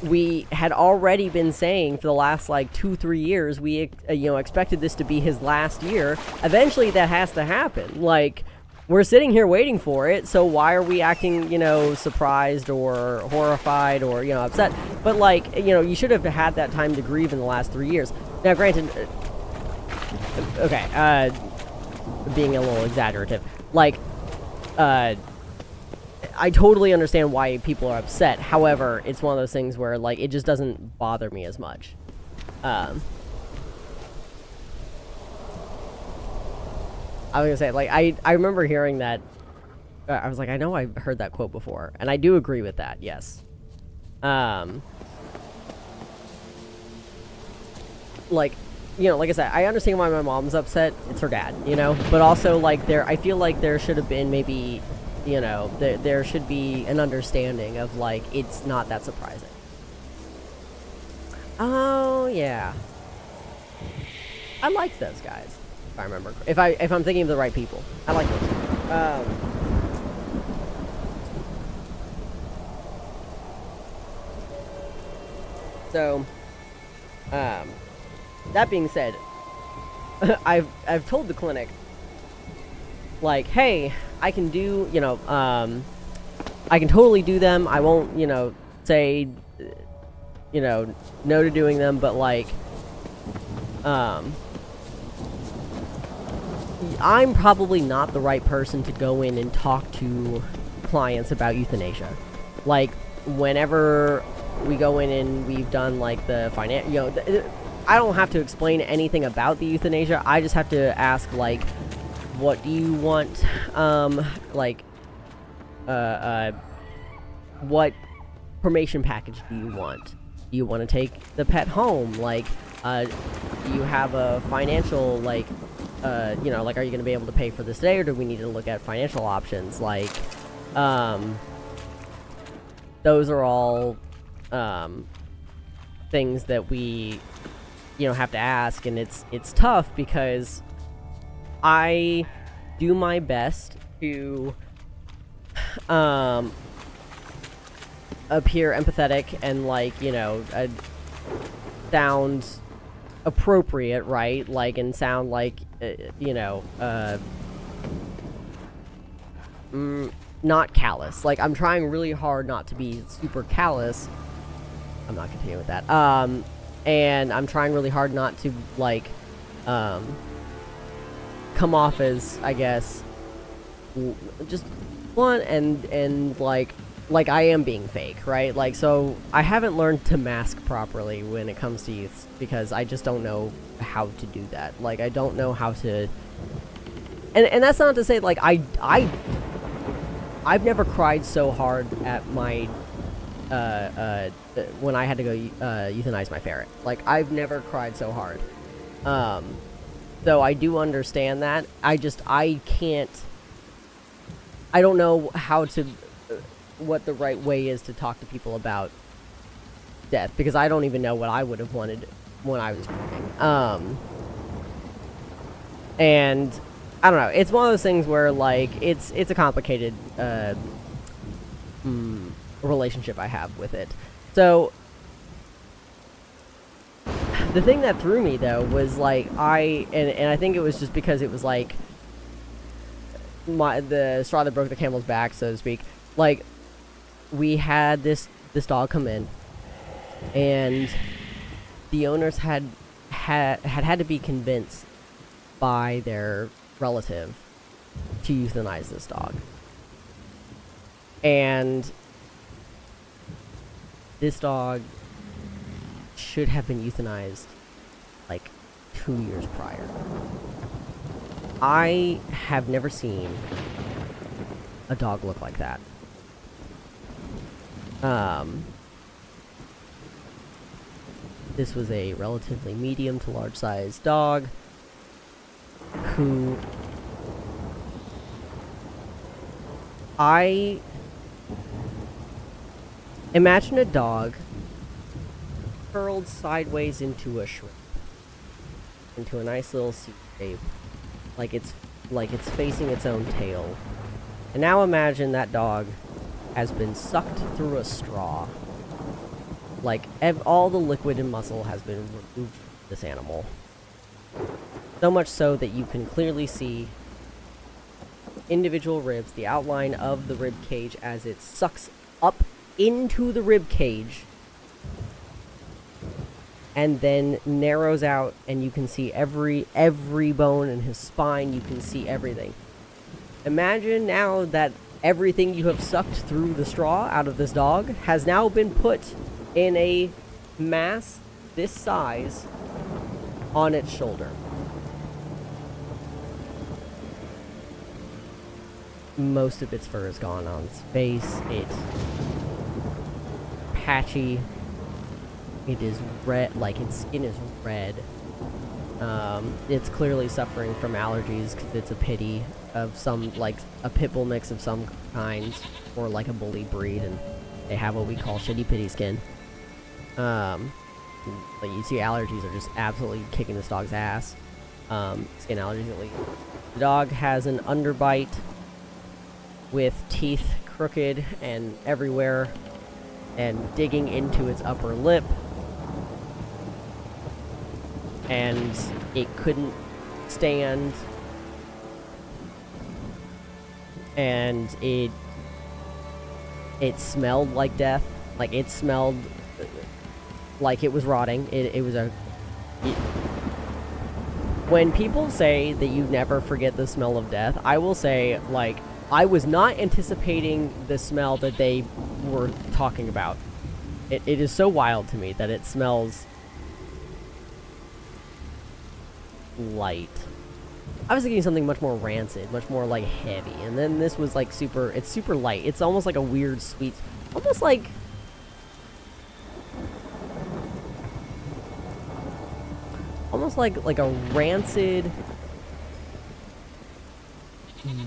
we had already been saying for the last, like, 2-3 years, we, you know, expected this to be his last year. Eventually, that has to happen. Like, we're sitting here waiting for it, so why are we acting, you know, surprised or horrified or, you know, upset? But, like, you know, you should have had that time to grieve in the last 3 years. Now, granted, okay, being a little exaggerative, like, I totally understand why people are upset. However, it's one of those things where, like, it just doesn't bother me as much. I was gonna say, like, I remember hearing that. I was like, I know I heard that quote before, and I do agree with that. Yes. Like, you know, like I said, I understand why my mom's upset. It's her dad, you know. But also, like, I feel like there should have been maybe, you know, there should be an understanding of, like, it's not that surprising. Oh yeah. I like those guys. If I remember, if I'm thinking of the right people, I like those guys. So, that being said, I've told the clinic, like, hey, I can do, you know, I can totally do them. I won't, you know, say, you know, no to doing them, but, like, I'm probably not the right person to go in and talk to clients about euthanasia. Like, whenever we go in and we've done, like, the you know, I don't have to explain anything about the euthanasia. I just have to ask, like, what do you want, like, what cremation package do you want? Do you want to take the pet home? Like, do you have a financial, like, you know, like, are you going to be able to pay for this day, or do we need to look at financial options? Like, those are all, things that we, you know, have to ask, and it's tough because I do my best to, appear empathetic and, like, you know, sound appropriate, right? Like, and sound like, you know, not callous. Like, I'm trying really hard not to be super callous. I'm not continuing with that. And I'm trying really hard not to, like, come off as, I guess, just blunt and like I am being fake, right? Like, so I haven't learned to mask properly when it comes to youths, because I just don't know how to do that. Like, I don't know how to, and that's not to say, like, I've never cried so hard at my, when I had to go, euthanize my ferret. Like, I've never cried so hard. So I do understand that. I don't know how to, what the right way is to talk to people about death, because I don't even know what I would have wanted when I was drinking. And I don't know. It's one of those things where, like, it's a complicated relationship I have with it. So the thing that threw me, though, was, like, and I think it was just because it was, like, the straw that broke the camel's back, so to speak. Like, we had this dog come in, and the owners had to be convinced by their relative to euthanize this dog. And this dog should have been euthanized, like, 2 years prior. I have never seen a dog look like that. This was a relatively medium to large sized dog who I imagine a dog curled sideways into a shrimp, into a nice little C shape, like it's facing its own tail. And now imagine that dog has been sucked through a straw. Like, all the liquid and muscle has been removed from this animal. So much so that you can clearly see individual ribs, the outline of the rib cage as it sucks up into the rib cage and then narrows out, and you can see every bone in his spine. You can see everything. Imagine now that everything you have sucked through the straw out of this dog has now been put in a mass this size on its shoulder. Most of its fur is gone on its face. It's patchy. It is red, like its skin is red. It's clearly suffering from allergies because it's a pitty of some, like a pit bull mix of some kind, or like a bully breed, and they have what we call shitty pitty skin. Like you see, allergies are just absolutely kicking this dog's ass. Skin allergies at least. The dog has an underbite with teeth crooked and everywhere, and digging into its upper lip. And it couldn't stand, and it smelled like death. Like, it smelled like it was rotting. When people say that you never forget the smell of death, I will say, like, I was not anticipating the smell that they were talking about. It is so wild to me that it smells light. I was thinking something much more rancid, much more like heavy, and then this was like it's super light. It's almost like a weird sweet, almost like a rancid,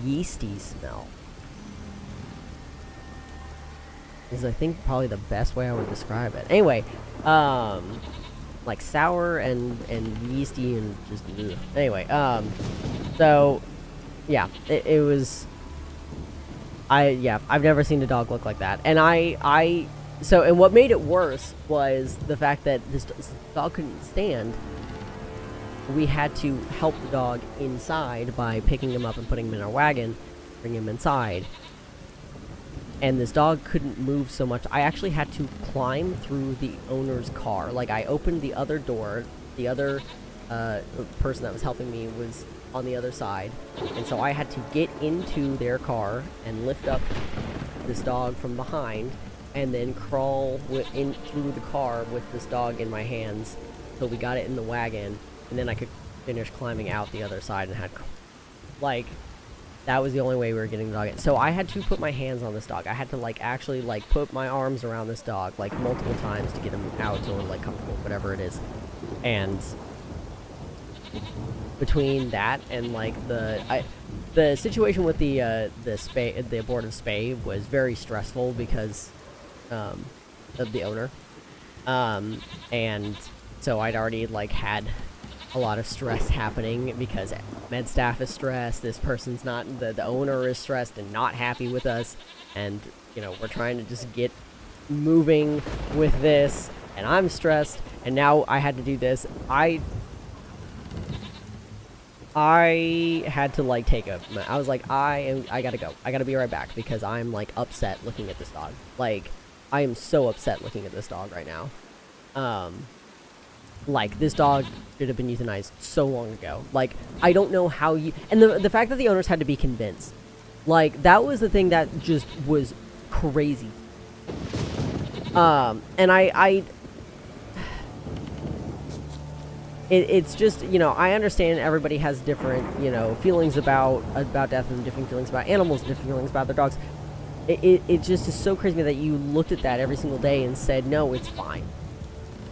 yeasty smell. Is, I think, probably the best way I would describe it. Anyway, like sour and yeasty and just ugh. Anyway, so yeah, it was. I've never seen a dog look like that, and and what made it worse was the fact that this dog couldn't stand. We had to help the dog inside by picking him up and putting him in our wagon, bring him inside. And this dog couldn't move so much. I actually had to climb through the owner's car. Like, I opened the other door. The other person that was helping me was on the other side. And so I had to get into their car and lift up this dog from behind, and then crawl in through the car with this dog in my hands till we got it in the wagon. And then I could finish climbing out the other side and had, like, that was the only way we were getting the dog in. So I had to put my hands on this dog. I had to, like, actually, like, put my arms around this dog, like, multiple times to get him out or, like, comfortable, whatever it is. And between that and, like, the situation with the abortive spay was very stressful because of the owner. And so I'd already, like, had a lot of stress happening because med staff is stressed, this person's not, the owner is stressed and not happy with us, and, you know, we're trying to just get moving with this, and I'm stressed, and now I had to do this. I had to, like, I was like, I gotta go. I gotta be right back because I'm, like, upset looking at this dog. Like, I am so upset looking at this dog right now. Like, this dog should have been euthanized so long ago. Like, I don't know how you... And the fact that the owners had to be convinced. Like, that was the thing that just was crazy. And it's just, you know, I understand everybody has different, you know, feelings about death and different feelings about animals, different feelings about their dogs. It just is so crazy that you looked at that every single day and said, no, it's fine.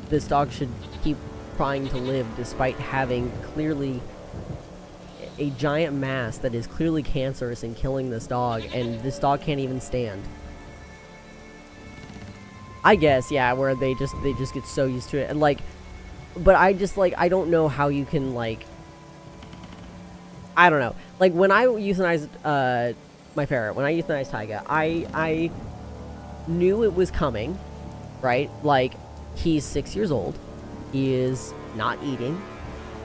This dog should keep trying to live despite having clearly a giant mass that is clearly cancerous and killing this dog, and this dog can't even stand. I guess, yeah, where they just get so used to it, and, like, but I just, like, I don't know how you can, like, I don't know. Like, when I euthanized my ferret, when I euthanized Tyga, I knew it was coming, right? Like, he's 6 years old. He is not eating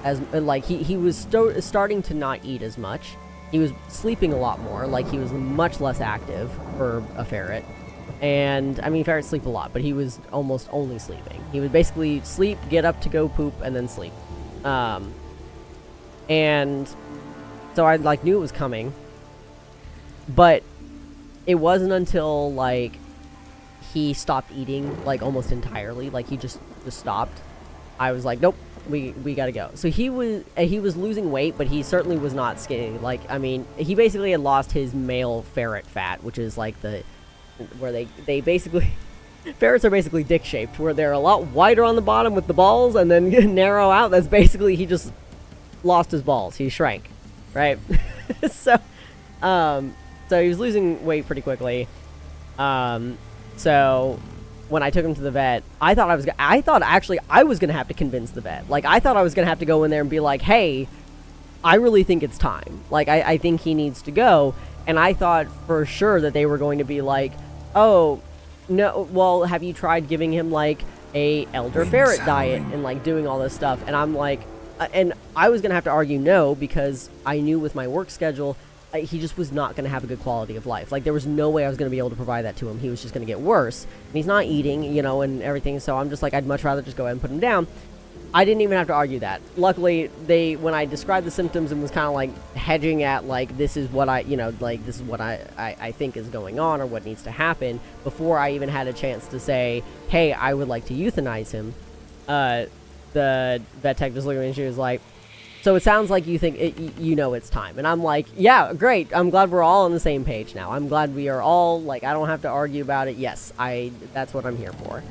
as, like, he was starting to not eat as much. He was sleeping a lot more. Like, he was much less active for a ferret. And, I mean, ferrets sleep a lot, but he was almost only sleeping. He would basically sleep, get up to go poop, and then sleep. And so I, like, knew it was coming. But it wasn't until, like, he stopped eating, like, almost entirely, like, he just stopped. I was like, nope, we gotta go. So he was losing weight, but he certainly was not skinny. Like, I mean, he basically had lost his male ferret fat, which is like where they basically ferrets are basically dick shaped, where they're a lot wider on the bottom with the balls and then narrow out. That's basically, he just lost his balls. He shrank, right? So he was losing weight pretty quickly. So when I took him to the vet, I thought actually I was gonna have to convince the vet. Like, I thought I was gonna have to go in there and be like, hey, I really think it's time. Like, I think he needs to go. And I thought for sure that they were going to be like, oh, no, well, have you tried giving him, like, a elder ferret diet and, like, doing all this stuff? And I'm like, and I was gonna have to argue no, because I knew with my work schedule, he just was not going to have a good quality of life. Like, there was no way I was going to be able to provide that to him. He was just going to get worse. And he's not eating, you know, and everything. So I'm just like, I'd much rather just go ahead and put him down. I didn't even have to argue that. Luckily, when I described the symptoms and was kind of like hedging at, like, this is what I think is going on or what needs to happen, before I even had a chance to say, hey, I would like to euthanize him, the vet tech just looked at me and she was like, so it sounds like you think it's time. And I'm like, yeah, great. I'm glad we're all on the same page now. I'm glad we are all, like, I don't have to argue about it. Yes, that's what I'm here for.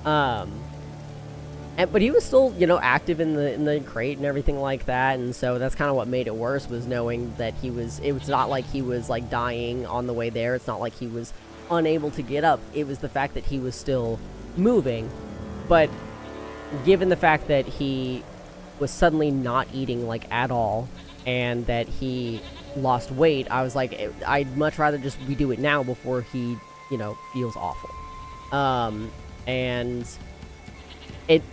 But he was still, you know, active in the crate and everything like that. And so that's kind of what made it worse, was knowing that it was not like he was, like, dying on the way there. It's not like he was unable to get up. It was the fact that he was still moving. But given the fact that he was suddenly not eating, like, at all, and that he lost weight, I was like, I'd much rather just we do it now before he, you know, feels awful. And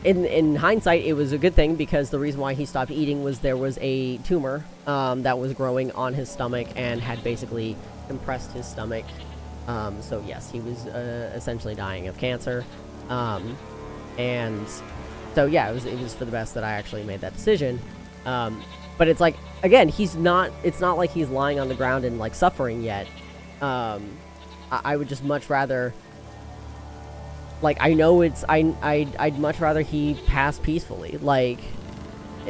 in hindsight, it was a good thing, because the reason why he stopped eating was there was a tumor that was growing on his stomach and had basically compressed his stomach. So yes, he was essentially dying of cancer. And so yeah, it was for the best that I actually made that decision. But it's like, again, it's not like he's lying on the ground and, like, suffering yet. I would just much rather, like, I know I'd much rather he pass peacefully. Like,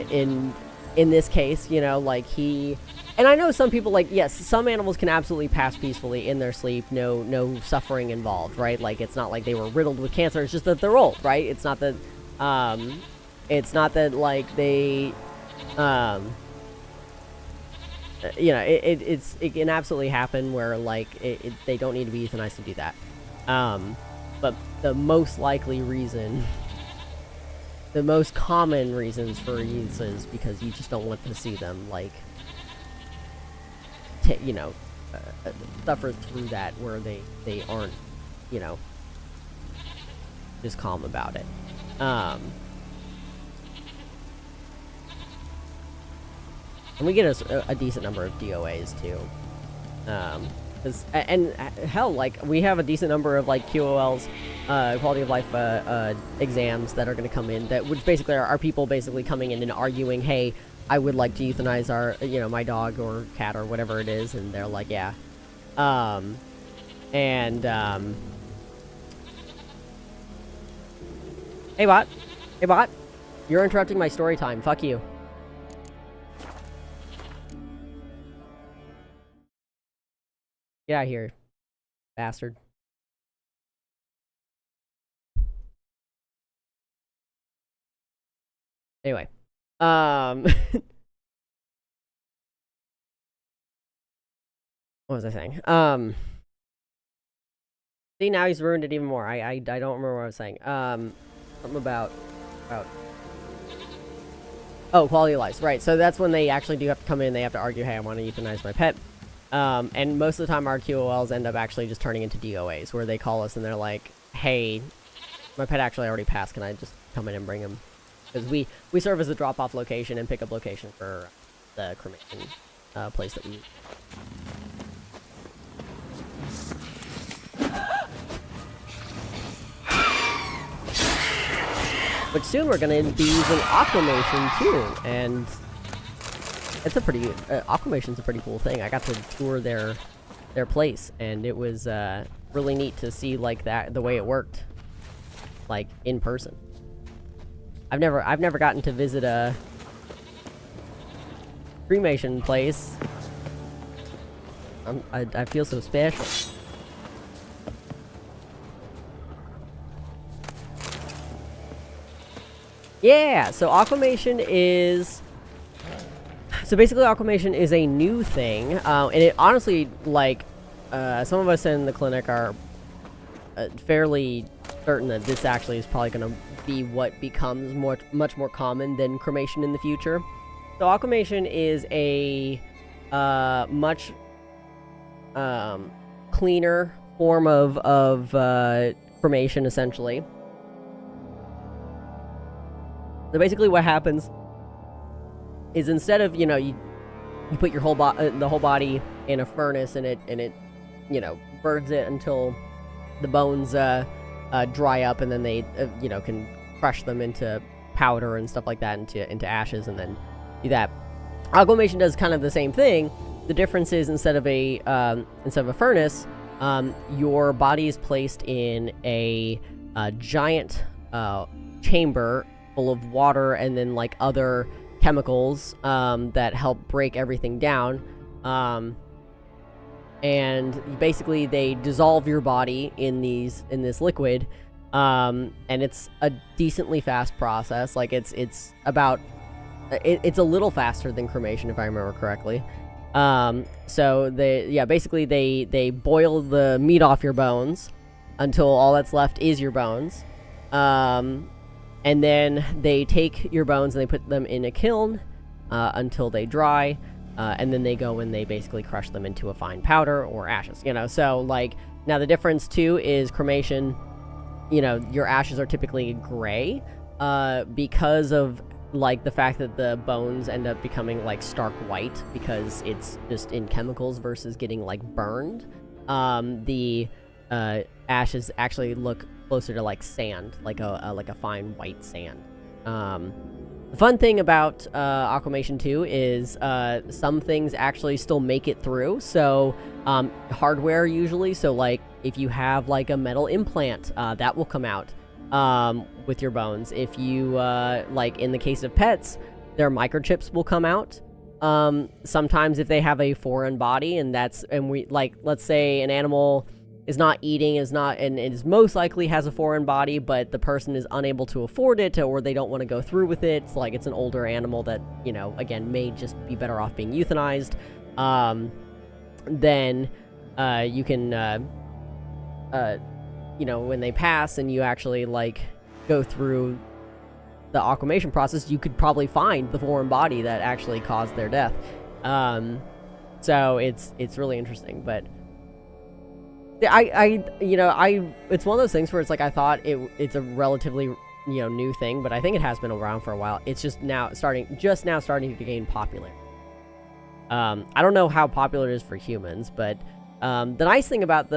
in this case, you know, like, and I know some people, like, yes, some animals can absolutely pass peacefully in their sleep, no suffering involved, right? Like, it's not like they were riddled with cancer, it's just that they're old, right? It's not that, like, they, you know, it can absolutely happen where, like, they don't need to be euthanized to do that. But the most likely reason, the most common reasons for use is because you just don't want to see them, like, you know, suffer through that, where they aren't, you know, just calm about it. And we get a decent number of DOAs too. And hell, like, we have a decent number of, like, QOLs, quality of life exams that are going to come in, which basically are people basically coming in and arguing, hey, I would like to euthanize my dog or cat or whatever it is, and they're like, yeah. Hey bot, you're interrupting my story time. Fuck you. Get out of here, bastard. Anyway, what was I saying? See, now he's ruined it even more. I don't remember what I was saying. Something about oh, quality of life, right? So that's when they actually do have to come in. They have to argue, hey, I want to euthanize my pet. And most of the time our QOLs end up actually just turning into DOAs, where they call us and they're like, hey, my pet actually already passed, can I just come in and bring him? Because we serve as a drop-off location and pick-up location for the cremation place that we use. But soon we're going to be using Aquamation too, and it's a pretty, Aquamation's a pretty cool thing. I got to tour their their place, and it was really neat to see like that, the way it worked, like in person. I've never gotten to visit a cremation place. I feel so special. Yeah, so aquamation is... So basically aquamation is a new thing, and it honestly, like, some of us in the clinic are fairly certain that this actually is probably going to be what becomes much more common than cremation in the future. So aquamation is a much cleaner form of cremation, essentially. So basically what happens is, instead of, you know, you put your whole the whole body in a furnace, and it you know, burns it until the bones dry up, and then they you know, can crush them into powder and stuff like that, into ashes, and then do that. Aquamation does kind of the same thing. The difference is, instead of a furnace, your body is placed in a giant chamber full of water, and then like other chemicals that help break everything down, and basically they dissolve your body in this liquid, and it's a decently fast process. Like it's a little faster than cremation, if I remember correctly. So basically they boil the meat off your bones until all that's left is your bones. And then they take your bones and they put them in a kiln until they dry, and then they go and they basically crush them into a fine powder or ashes, you know. So, like, now the difference, too, is cremation, you know, your ashes are typically gray because of, like, the fact that the bones end up becoming, like, stark white because it's just in chemicals versus getting, like, burned. The ashes actually look closer to like sand, like a fine white sand. The fun thing about aquamation too is some things actually still make it through. So hardware usually, so like if you have like a metal implant, that will come out with your bones. If you like in the case of pets, their microchips will come out. Sometimes if they have a foreign body, and we like, let's say an animal is not eating, and is most likely has a foreign body, but the person is unable to afford it, or they don't want to go through with it. It's like it's an older animal that, you know, again, may just be better off being euthanized. Then you can, you know, when they pass and you actually like go through the aquamation process, you could probably find the foreign body that actually caused their death. So it's really interesting, but it's one of those things where it's like, I thought it's a relatively, you know, new thing, but I think it has been around for a while. It's just now starting to gain popularity. I don't know how popular it is for humans, but the nice thing about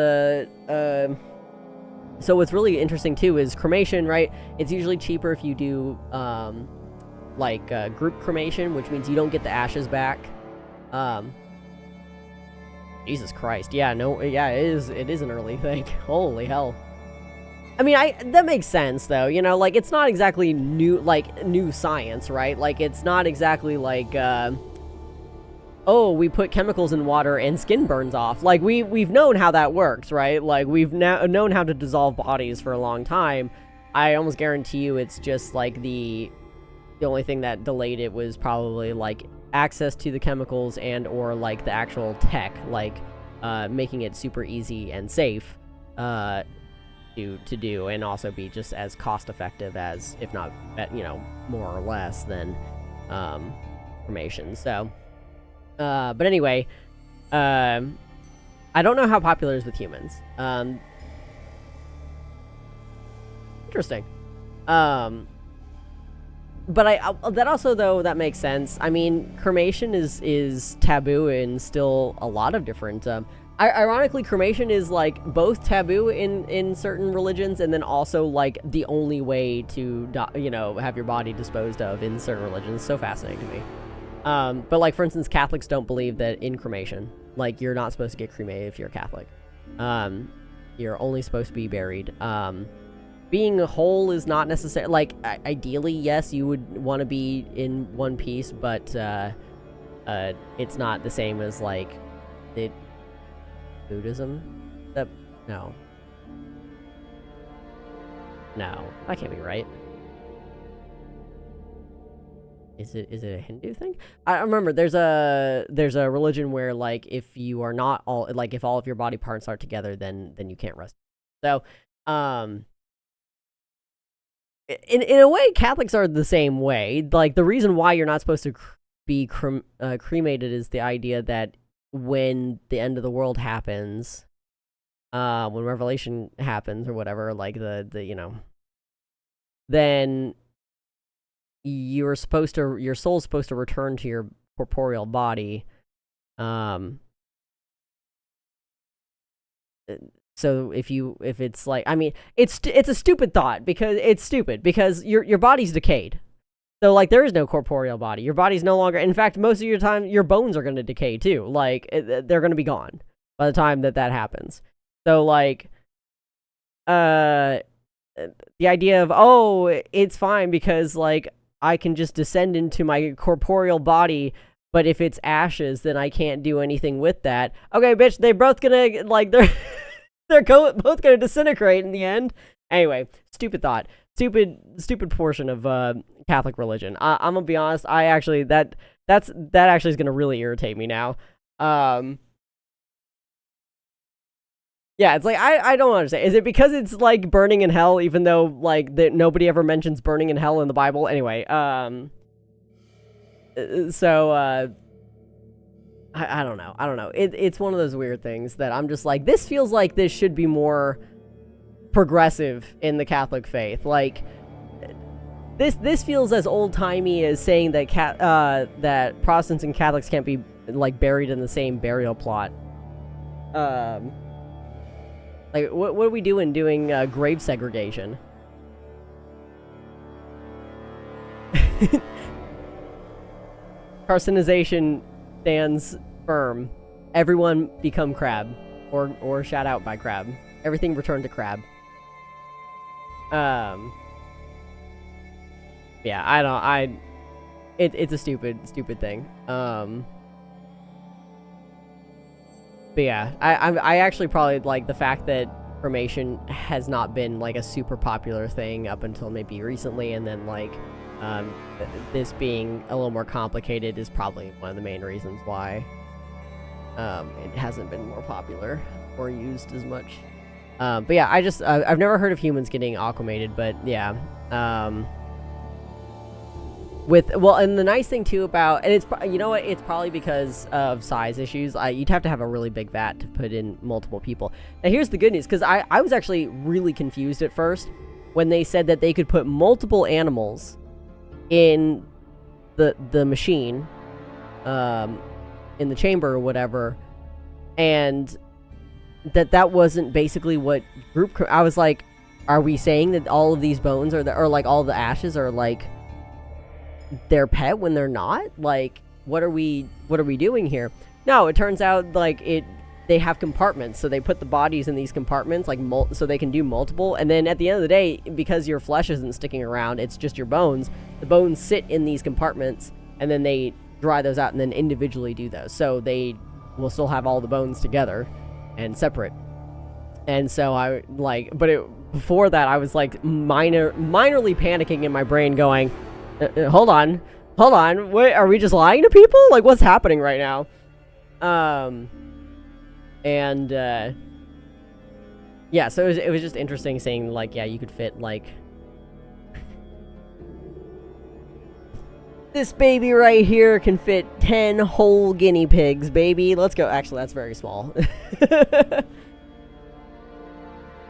so what's really interesting too is cremation, right? It's usually cheaper if you do group cremation, which means you don't get the ashes back. Jesus Christ. Yeah, it is an early thing. Holy hell. I mean, that makes sense though, you know, like it's not exactly new science, right? Like it's not exactly like oh, we put chemicals in water and skin burns off. Like we've known how that works, right? Like we've now known how to dissolve bodies for a long time. I almost guarantee you it's just like the only thing that delayed it was probably like access to the chemicals and or like the actual tech, like making it super easy and safe to do, and also be just as cost effective as, if not, you know, more or less than cremation. So but anyway, I don't know how popular it is with humans. Interesting. But that also, though, that makes sense. I mean, cremation is taboo in still a lot of different... ironically, cremation is, like, both taboo in certain religions, and then also, like, the only way to, you know, have your body disposed of in certain religions. So fascinating to me. But, like, for instance, Catholics don't believe that in cremation. Like, you're not supposed to get cremated if you're a Catholic. You're only supposed to be buried. Being whole is not necessary. Like, ideally, yes, you would want to be in one piece, but it's not the same as, like, Buddhism? No. No, that can't be right. Is it a Hindu thing? I remember there's a religion where, like, if you are not all, like, if all of your body parts are together, then you can't rest. So, in a way, Catholics are the same way. Like, the reason why you're not supposed to be cremated is the idea that when the end of the world happens, when Revelation happens or whatever, like then your soul's supposed to return to your corporeal body. So if it's like, I mean, it's a stupid thought, because it's stupid because your body's decayed. So, like, there is no corporeal body. Your body's no longer, in fact, most of your time, your bones are going to decay too. Like, they're going to be gone by the time that happens. So, like, the idea of, oh, it's fine because, like, I can just descend into my corporeal body, but if it's ashes, then I can't do anything with that. Okay, bitch, they're both gonna, like, they're both gonna disintegrate in the end. Anyway, stupid thought. Stupid portion of Catholic religion. I'm gonna be honest. I actually that actually is gonna really irritate me now. Yeah, it's like I don't understand. Is it because it's like burning in hell, even though like nobody ever mentions burning in hell in the Bible? Anyway, so I don't know. It's one of those weird things that I'm just like, this feels like this should be more progressive in the Catholic faith. Like, this feels as old-timey as saying that that Protestants and Catholics can't be, like, buried in the same burial plot. Like, what are we doing grave segregation? Carcinization stands firm. Everyone become crab, or shout out by crab. Everything return to crab. Yeah, it's a stupid thing. But yeah, I actually probably like the fact that cremation has not been like a super popular thing up until maybe recently, and then like this being a little more complicated is probably one of the main reasons why it hasn't been more popular or used as much. But yeah, I've never heard of humans getting acclimated, but yeah. And the nice thing too about, and it's, you know what, it's probably because of size issues. You'd have to have a really big vat to put in multiple people. Now here's the good news, because I was actually really confused at first when they said that they could put multiple animals in the machine, in the chamber or whatever, and that wasn't basically what I was like, are we saying that all of these bones or like all the ashes are like their pet when they're not? Like, what are we doing here? No, it turns out like they have compartments, so they put the bodies in these compartments, like so they can do multiple, and then at the end of the day, because your flesh isn't sticking around, it's just your bones. The bones sit in these compartments, and then they dry those out and then individually do those, so they will still have all the bones together and separate. And so I like, before that I was like minorly panicking in my brain, going, hold on, wait, are we just lying to people? Like, what's happening right now? Yeah, so it was just interesting seeing, like, yeah, you could fit, like, this baby right here can fit 10 whole guinea pigs, baby. Let's go. Actually, that's very small.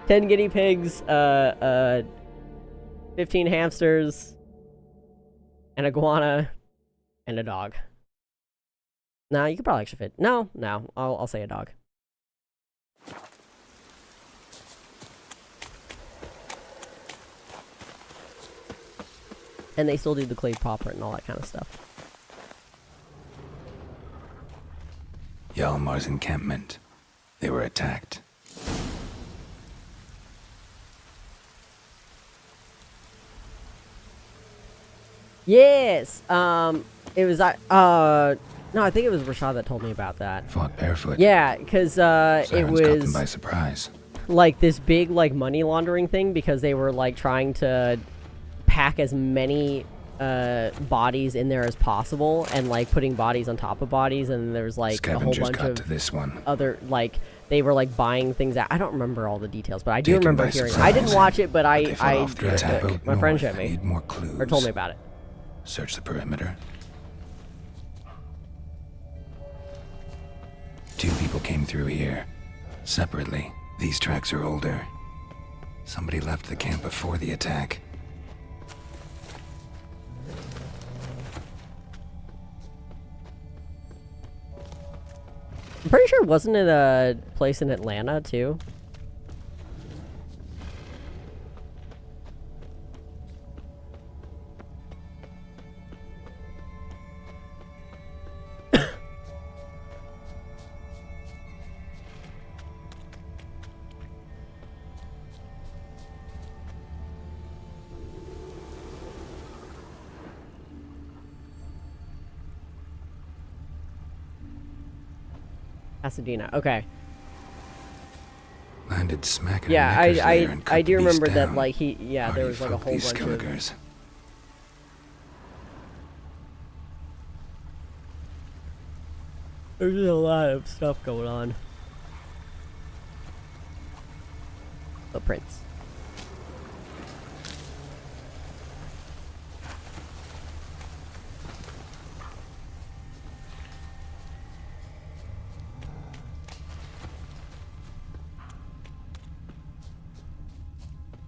10 guinea pigs, 15 hamsters, an iguana, and a dog. Nah, you could probably actually fit. No, I'll say a dog. And they still do the clay popper and all that kind of stuff. Hjalmar's encampment. They were attacked. Yes. It was no, I think it was Rashad that told me about that. Fought barefoot. Yeah, because it Sirens caught them was by surprise. like this big like money laundering thing because they were like trying to pack as many bodies in there as possible and like putting bodies on top of bodies, and there's like Scavengers a whole bunch got of to this one. other like they were like buying things out. I don't remember all the details, but I do Taken remember by hearing. surprise. I didn't watch it, but They fought off to attack out my friend north. showed They me need more clues. or told me about it. Search the perimeter. 2 people came through here. Separately. These tracks are older. Somebody left the camp before the attack. I'm pretty sure wasn't it a place in Atlanta too? Pasadena. Okay. Landed smack in Yeah, a knickers lair and cut I the do beast remember that down. like there Hardy was like a folk, whole these bunch of Skelligers. there's just a lot of stuff going on. Footprints.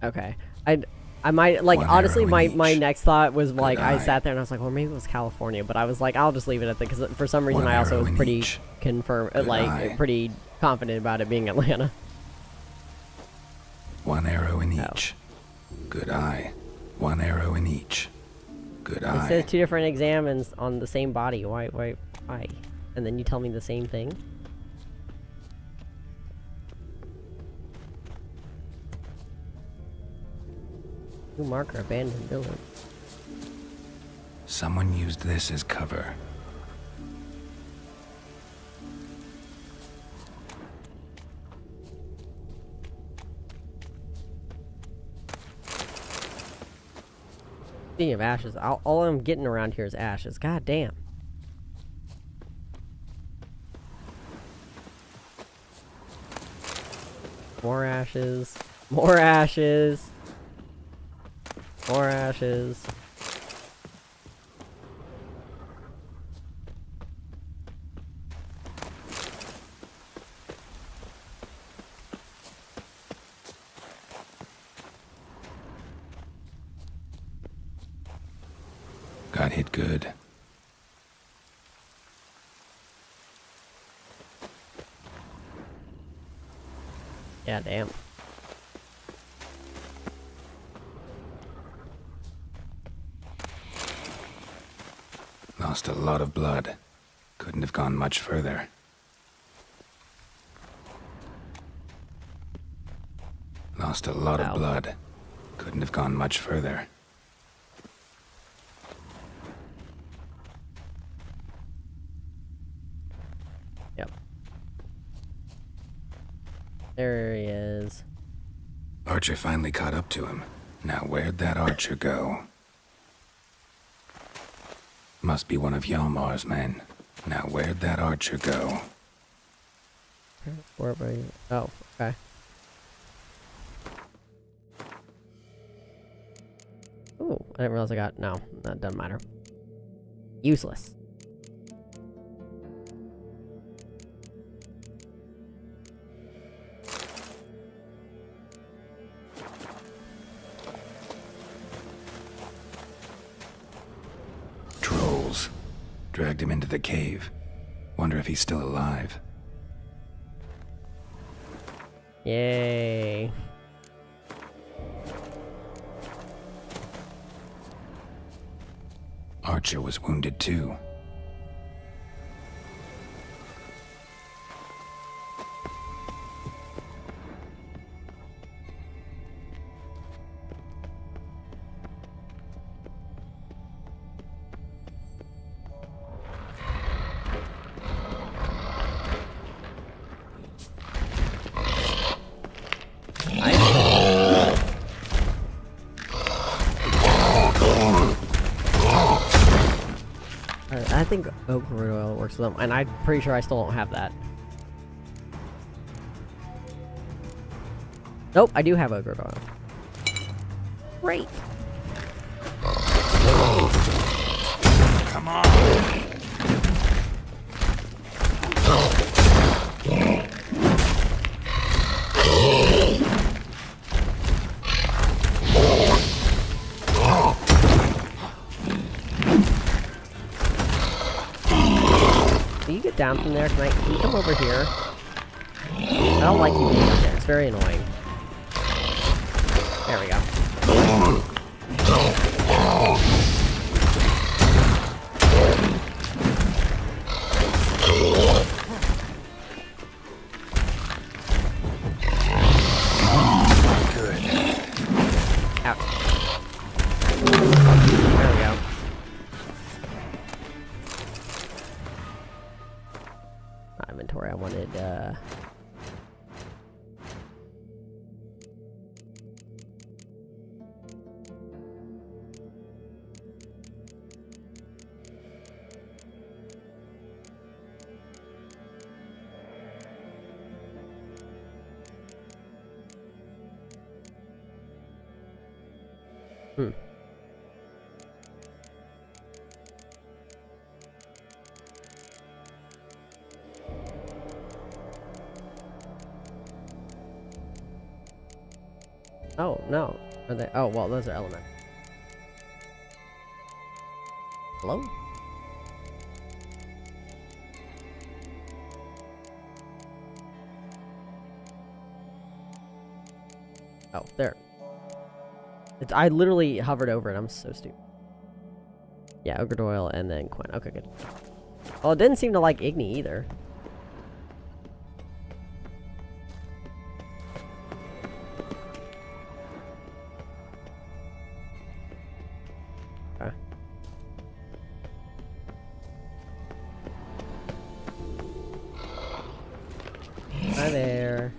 Okay. I might like One honestly arrow my in my each. next thought was like I eye. sat there and I was like, well, maybe it was California, but I was like, I'll just leave it at that because for some reason One I also arrow was in pretty each. confirmed Good like eye. pretty confident about it being Atlanta. 1 arrow in Oh. each. Good eye. 1 arrow in each. Good It eye. says 2 different examines on the same body. Why? And then you tell me the same thing? New marker, abandoned building. Someone used this as cover. Speaking of ashes, all I'm getting around here is ashes. God damn. More ashes. More ashes. More ashes. Got hit good. Yeah, damn. Lost a lot of blood. Couldn't have gone much further. Lost a lot Ow. of blood. Couldn't have gone much further. Yep. There he is. Archer finally caught up to him. Now where'd that archer go? Must be one of Hjalmar's men. Now where'd that archer go? Where were you? Oh, okay. Ooh, I didn't realize I got... No, that doesn't matter. Useless. Trolls. Dragged him into the cave. Wonder if he's still alive. Yay. Archer was wounded too. I think oak root oil works with them, and I'm pretty sure I still don't have that. Nope, I do have oak root oil. Great. Come on! Can you get down from there? Can you come over here? I don't like you being up there. It's very annoying. There we go. Good. Ouch. There we go. Not inventory, I wanted, Oh, no. Are they? Oh, well, those are elements. Hello? Oh, there. I literally hovered over it. I'm so stupid. Yeah, ogre oil and then Quinn. Okay, good. Well, it didn't seem to like Igni either. Okay. Hi there.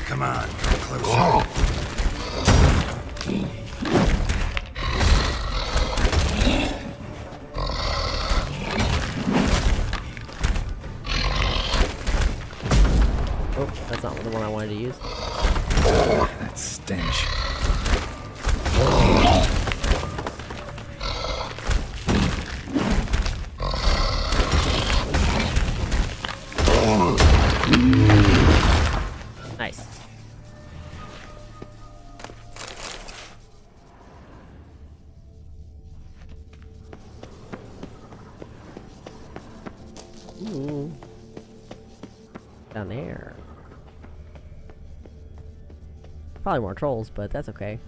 Come on, come closer. Oh, that's not the one I wanted to use. That stench. Nice. Ooh. Down there. Probably more trolls, but that's okay.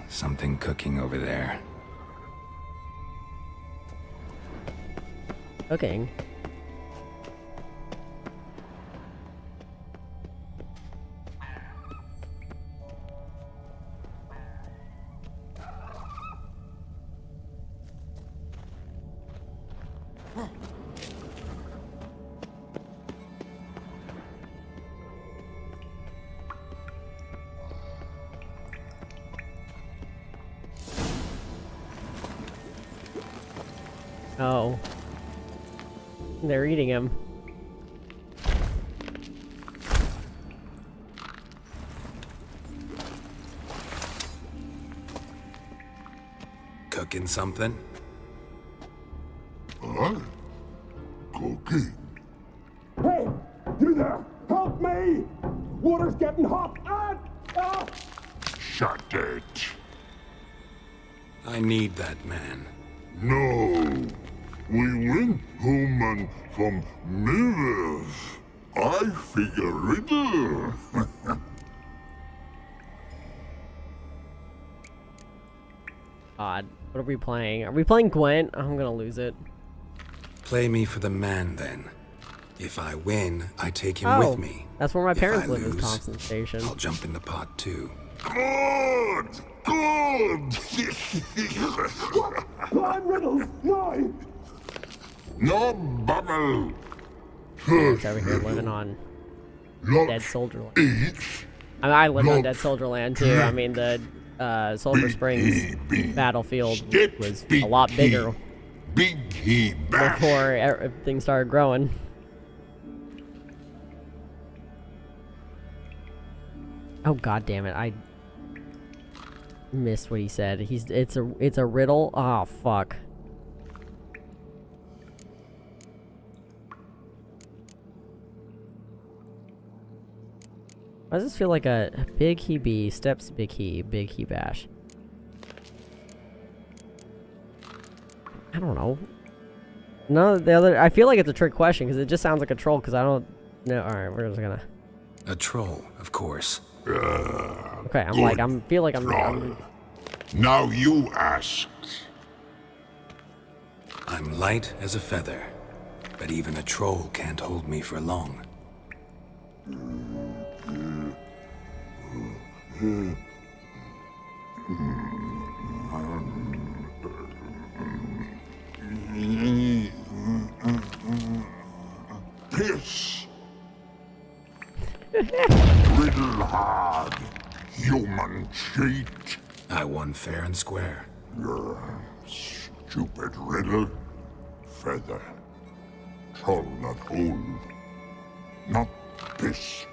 Something cooking over there. Cooking. Oh. They're eating him. Cooking something? Cooking? Hey! You there! Help Help me! Water's getting hot! Shut it. I need that man. No. We went home and from mirrors. I figure riddle. Odd. What are we playing? Are we playing Gwent? I'm gonna lose it. Play me for the man, then. If I win, I take him with me. That's where my If parents I live, is lose, Thompson Station. I'll jump in the pot, too. Good. Good. Climb riddles! No! No bubble. It's over here living on Lot Dead Soldier Land. 8. I mean, I live on Lot Dead Soldier Land too. I mean, the Sulphur Springs battlefield was a lot bigger Biggie bash. before everything started growing. Oh god damn it! I missed what he said. It's a riddle. Oh fuck. Why does this feel like a big he bee, steps big he bash? I don't know. No, the other. I feel like it's a trick question because it just sounds like a troll. Because I don't know. All right, we're just gonna. A troll, of course. Okay, I'm feel like I'm. Now you ask. I'm light as a feather, but even a troll can't hold me for long. Piss. Riddle hard. Human cheat. I won fair and square. Stupid riddle. Feather. Troll not hold. Not piss.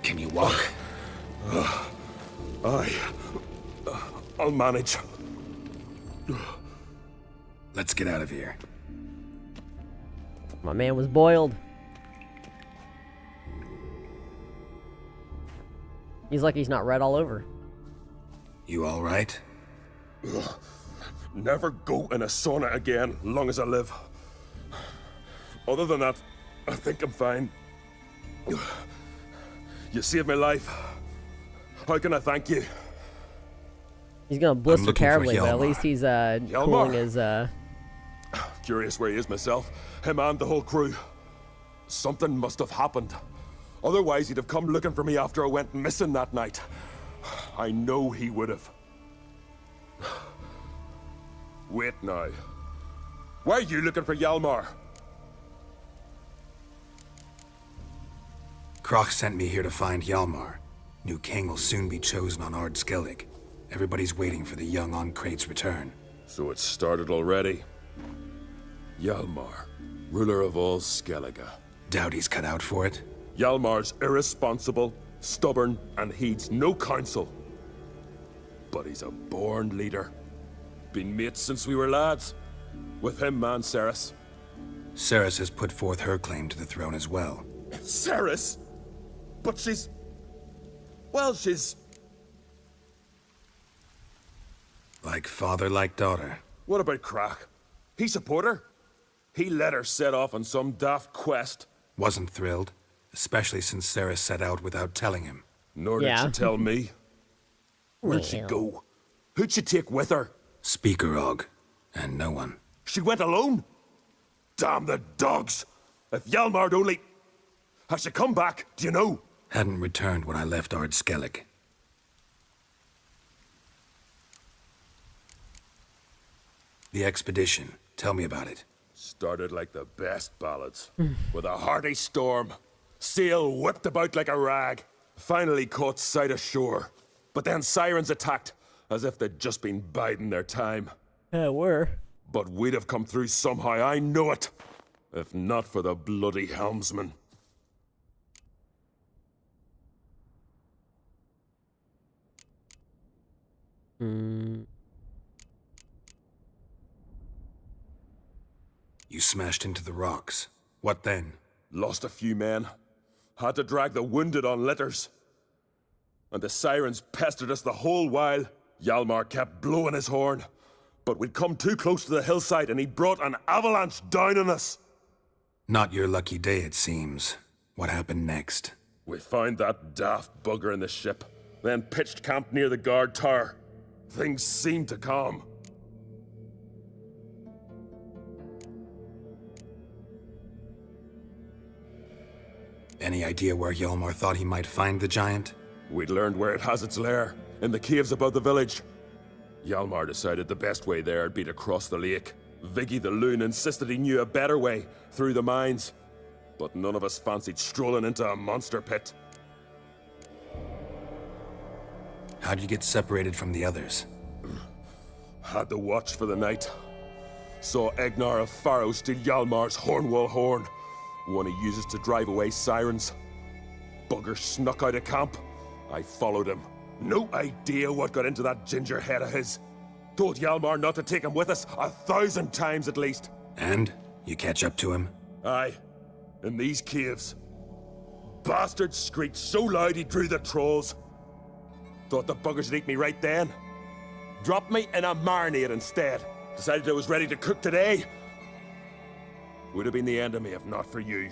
Can you walk? I'll manage. Let's get out of here. My man was boiled. He's like he's not red all over. You all right? Never go in a sauna again, long as I live. Other than that, I think I'm fine. You saved my life. How can I thank you? He's gonna blister looking for terribly, but at Hjalmar. least he's cooling his Curious where he is myself. Him and the whole crew. Something must have happened. Otherwise, he'd have come looking for me after I went missing that night. I know he would have. Wait now. Why are you looking for Hjalmar? Kroch sent me here to find Hjalmar. New king will soon be chosen on Ard Skellig. Everybody's waiting for the young Ancrate's return. So it's started already. Hjalmar, ruler of all Skellige. Doubt he's cut out for it. Hjalmar's irresponsible, stubborn, and heeds no counsel. But he's a born leader. Been mates since we were lads. With him and Ceres. Ceres has put forth her claim to the throne as well. Ceres? But she's... Well, she's... Like father, like daughter. What about Crack? He support her? He let her set off on some daft quest. Wasn't thrilled, especially since Ceres set out without telling him. Nor did she tell me. Where'd she go? Who'd she take with her? Speakerog, and no one. She went alone? Damn the dogs! If Hjalmar'd only... Has she come back? Do you know? Hadn't returned when I left Ard Skellig. The expedition. Tell me about it. Started like the best ballads. With a hearty storm. Sail whipped about like a rag. Finally caught sight of shore. But then sirens attacked, as if they'd just been biding their time. Yeah, we're. But we'd have come through somehow, I know it. If not for the bloody helmsman. You smashed into the rocks. What then? Lost a few men. Had to drag the wounded on litters. And the sirens pestered us the whole while. Hjalmar kept blowing his horn. But we'd come too close to the hillside and he brought an avalanche down on us. Not your lucky day, it seems. What happened next? We found that daft bugger in the ship, then pitched camp near the guard tower. Things seemed to calm. Any idea where Hjalmar thought he might find the giant? We'd learned where it has its lair, in the caves above the village. Hjalmar decided the best way there would be to cross the lake. Viggy the loon insisted he knew a better way, through the mines. But none of us fancied strolling into a monster pit. How'd you get separated from the others? Had to watch for the night. Saw Egnar of Faro steal Hjalmar's Hornwall horn, one he uses to drive away sirens. Bugger snuck out of camp. I followed him. No idea what got into that ginger head of his. Told Hjalmar not to take him with us 1,000 times at least. And? You catch up to him? Aye. In these caves. Bastard screeched so loud he drew the trolls. Thought the buggers would eat me right then. Dropped me in a marinade instead. Decided I was ready to cook today. Would have been the end of me if not for you.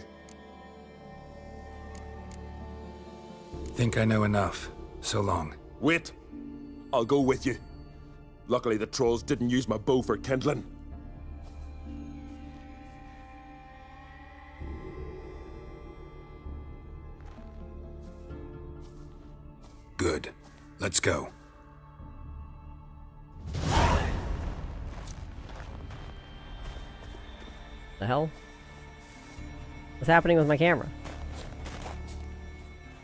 Think I know enough. So long. Wait. I'll go with you. Luckily the trolls didn't use my bow for kindling. Good. Let's go. The hell? What's happening with my camera?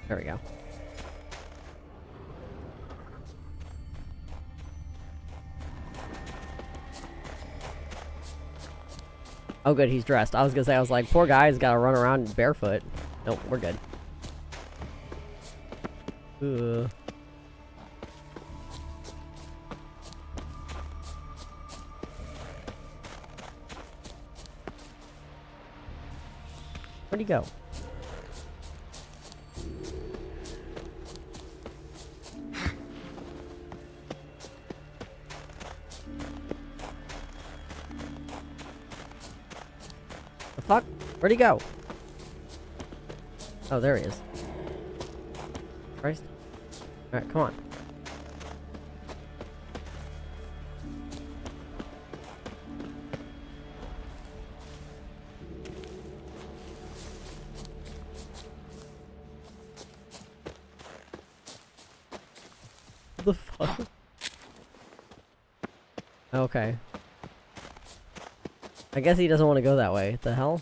There we go. Oh good, he's dressed. I was gonna say, I was like, poor guy, he's gotta run around barefoot. Nope, we're good. Where'd he go? The fuck? Where'd he go? Oh, there he is. Christ. Alright, come on. What the fuck? Okay. I guess he doesn't want to go that way. The hell?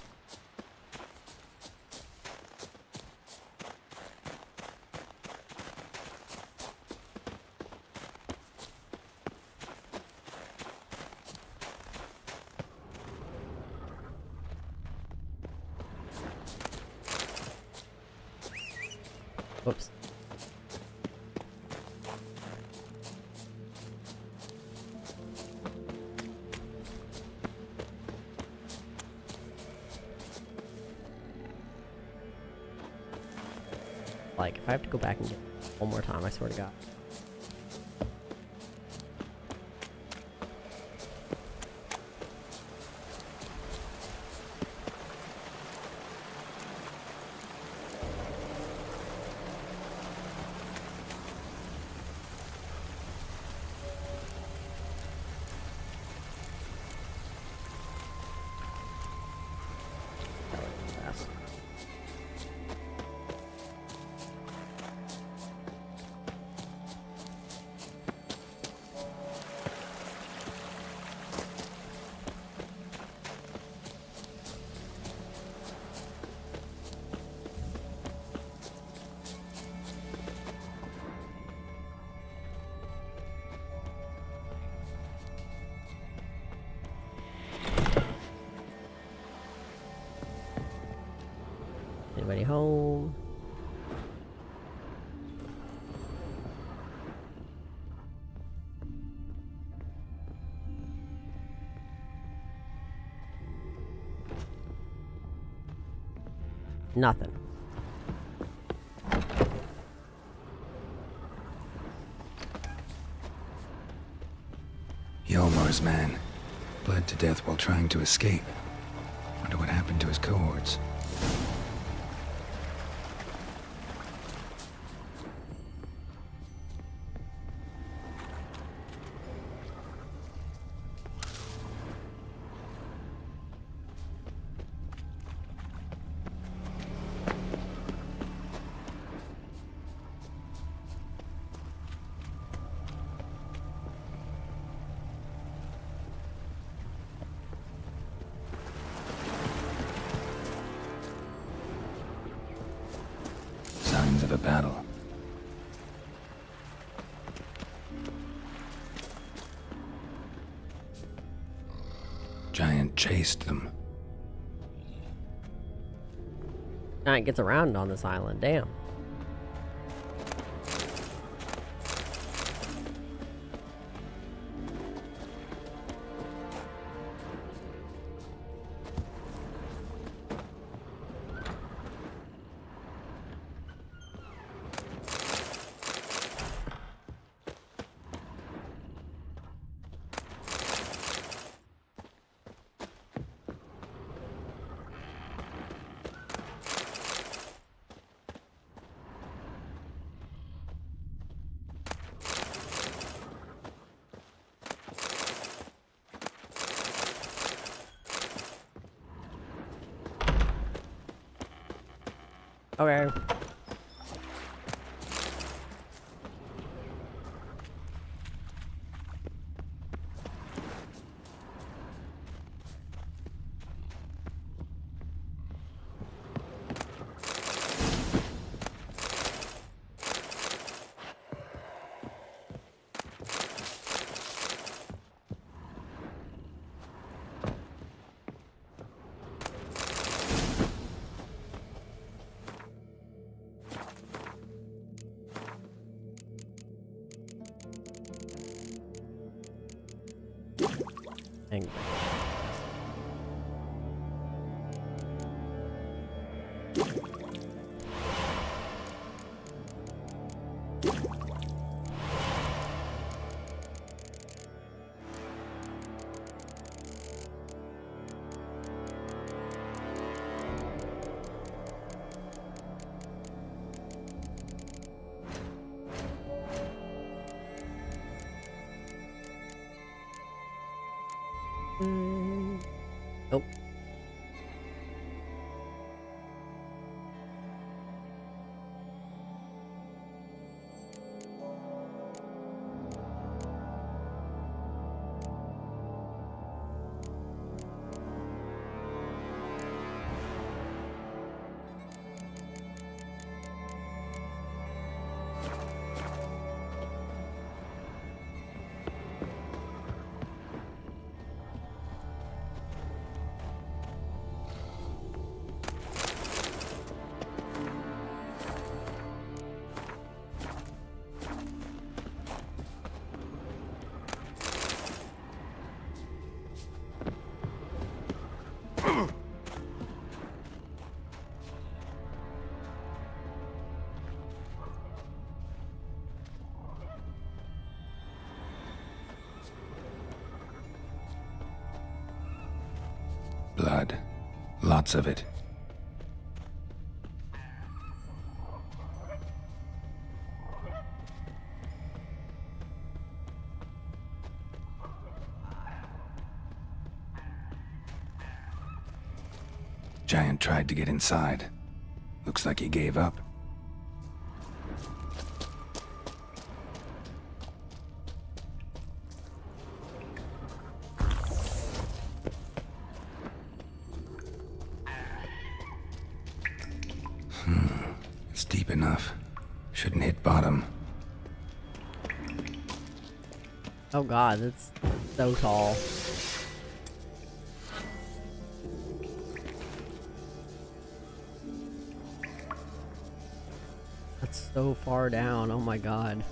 Whoops. Like, if I have to go back and get it one more time, I swear to God. Anybody home? Nothing. Yolmar's man bled to death while trying to escape. Wonder what happened to his cohorts. Signs of a battle. Giant chased them. Giant gets around on this island. Damn. Okay. Dang. Nope. Blood. Lots of it. Giant tried to get inside. Looks like he gave up. It's deep enough. Shouldn't hit bottom. Oh god, that's so tall. That's so far down, oh my god.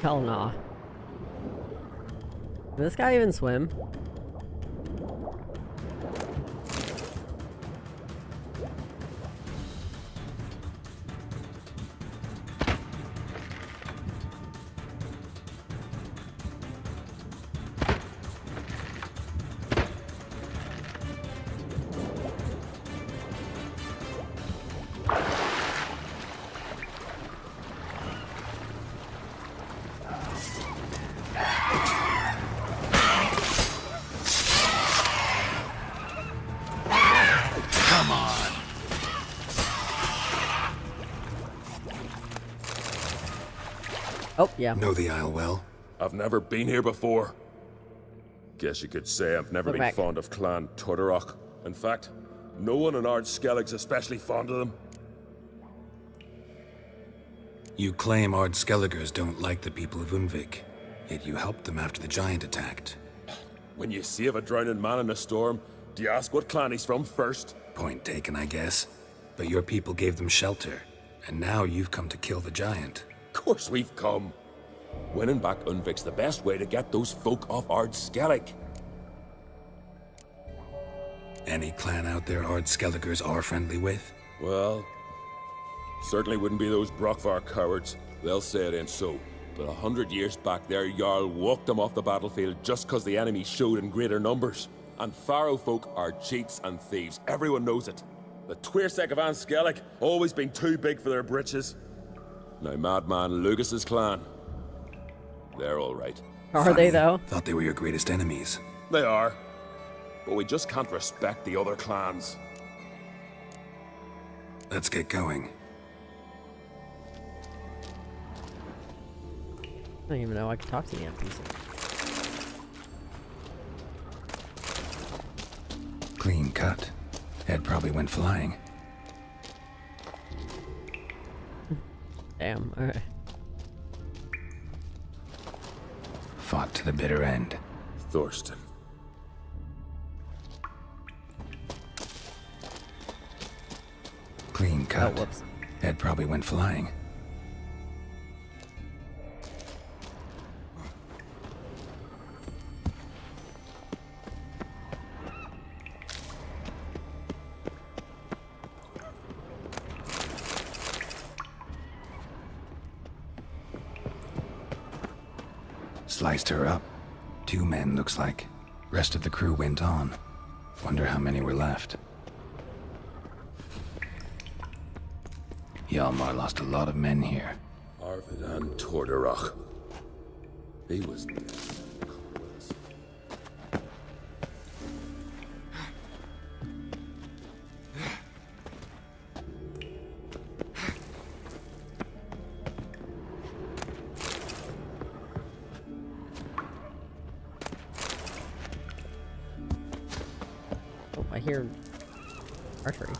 Hell nah. Can this guy even swim? Oh, yeah. Know the Isle well? I've never been here before. Guess you could say I've never Look been back. fond of Clan Tudorok. In fact, no one in Ard Skellig's especially fond of them. You claim Ard Skelligers don't like the people of Unvik, yet you helped them after the giant attacked. When you save a drowning man in a storm, do you ask what clan he's from first? Point taken, I guess. But your people gave them shelter, and now you've come to kill the giant. Of course we've come. Winning back Unvik's the best way to get those folk off Ard Skellig. Any clan out there Ard Skelligers are friendly with? Well, certainly wouldn't be those Brockvar cowards. They'll say it ain't so. But 100 years back, their Jarl walked them off the battlefield just 'cause the enemy showed in greater numbers. And Pharaoh folk are cheats and thieves. Everyone knows it. The Twirsec of An Skellig always been too big for their britches. Now, Madman Lucas's clan, they're all right. Are Funny. they, though? Thought they were your greatest enemies. They are. But we just can't respect the other clans. Let's get going. I don't even know I can talk to the NPC. Clean cut. Head probably went flying. Damn, alright. Fought to the bitter end. Thorsten. Clean cut. Oh, whoops. Head probably went flying. Sliced her up. 2 men, looks like. Rest of the crew went on. Wonder how many were left. Hjalmar lost a lot of men here. Arvid and Tordarach. He was... Oh, I hear archery.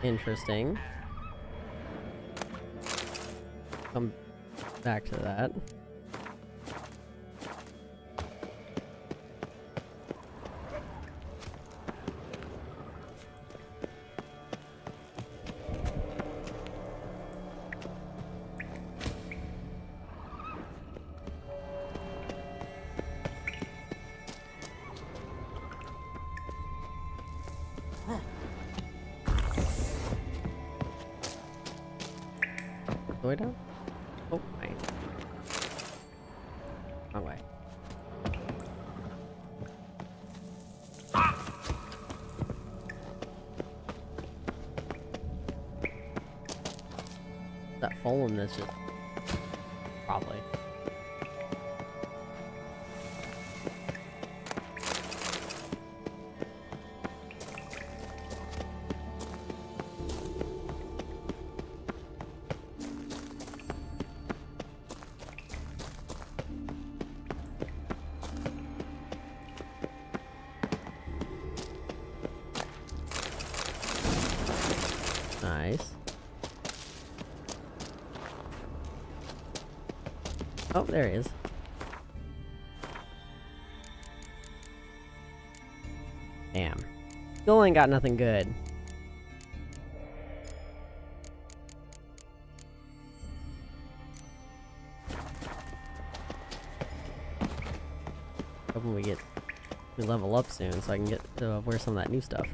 Interesting. Come back to that. The way down? Oh, nice. Wrong way. That fallenness just... probably. Nice. Oh, there he is. Damn. Still ain't got nothing good. Hoping we level up soon so I can get to wear some of that new stuff.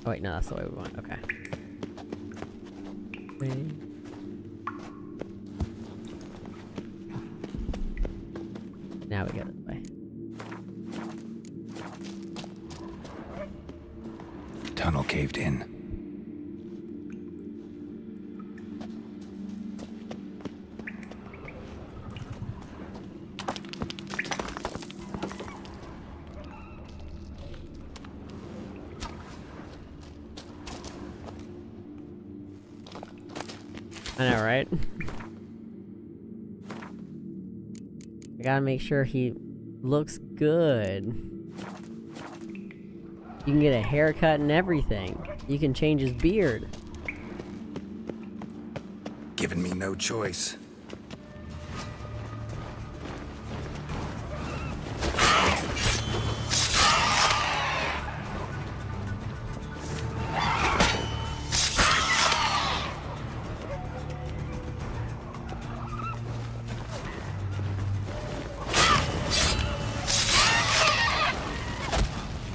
Oh wait, no, that's the way we went. Okay. Now we get it way. Tunnel caved in. I know, right? I gotta make sure he looks good. You can get a haircut and everything. You can change his beard. Giving me no choice.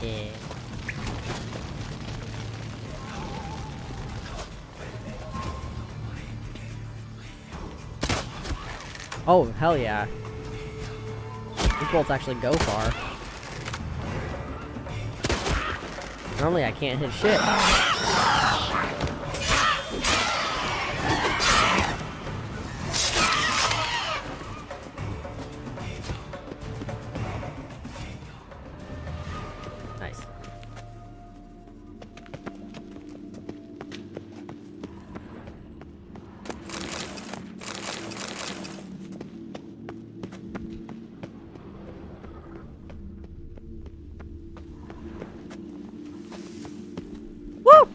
Yeah. Oh, hell yeah. These bolts actually go far. Normally I can't hit shit. Nice. Woo!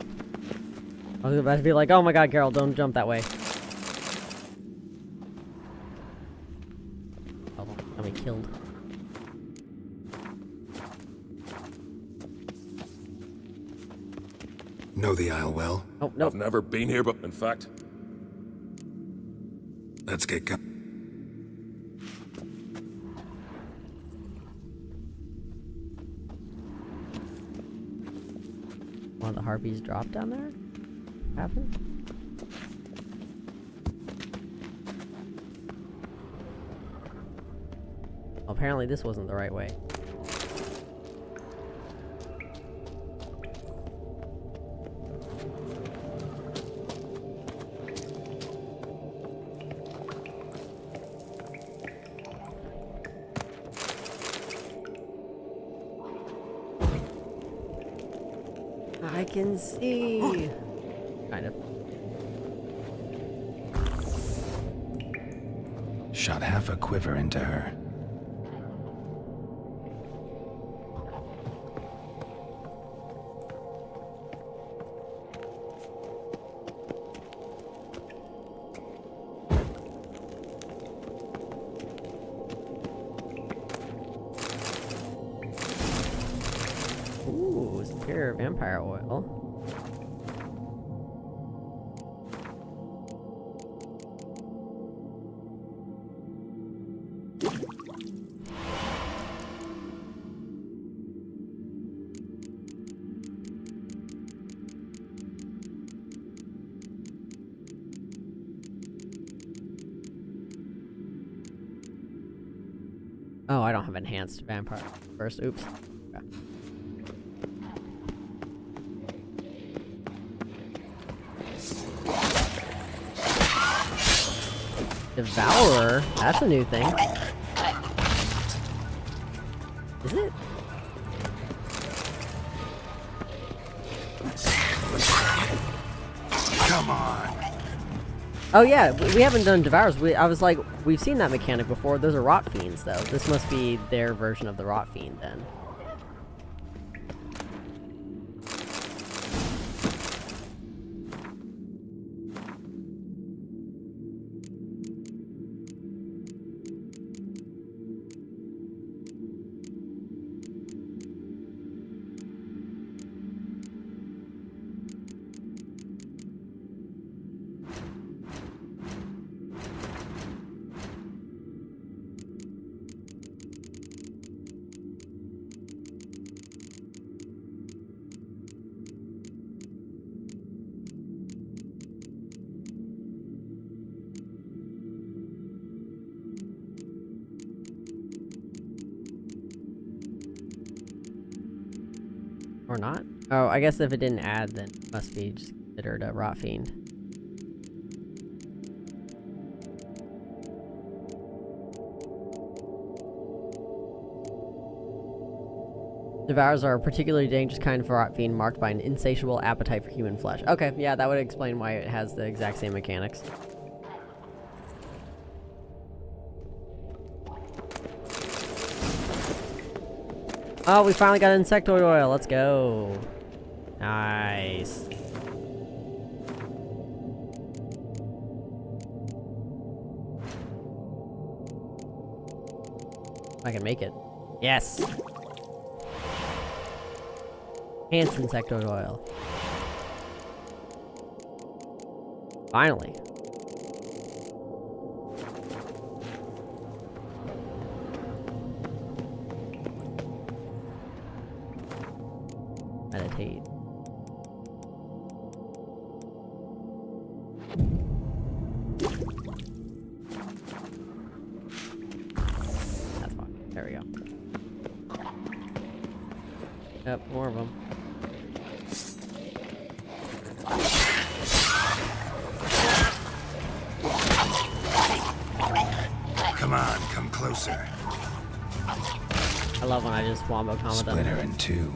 I was about to be like, oh my god, Carol, don't jump that way. Oh, got me killed. Know the Isle well. Oh, no. I've never been here, but in fact, Let's get going. One of the harpies dropped down there? Happened? Well, apparently this wasn't the right way. I can see. Kind of. Shot half a quiver into her. Ooh, superior vampire oil. Oh, I don't have enhanced vampire first. Oops. Okay. Devourer? That's a new thing. Is it? Come on. Oh yeah, we haven't done Devours. I was like, we've seen that mechanic before. Those are Rot Fiends, though. This must be their version of the Rot Fiend, then. Or not? Oh, I guess if it didn't add, then it must be just considered a Rot Fiend. Devours are a particularly dangerous kind of Rot Fiend marked by an insatiable appetite for human flesh. Okay, yeah, that would explain why it has the exact same mechanics. Oh, we finally got insectoid oil. Let's go. Nice. I can make it. Yes. Enhanced insectoid oil. Finally. Meditate. That's fine. There we go. Yep, more of them. Come on, come closer. I love when I just wombo combat them. Split her in two.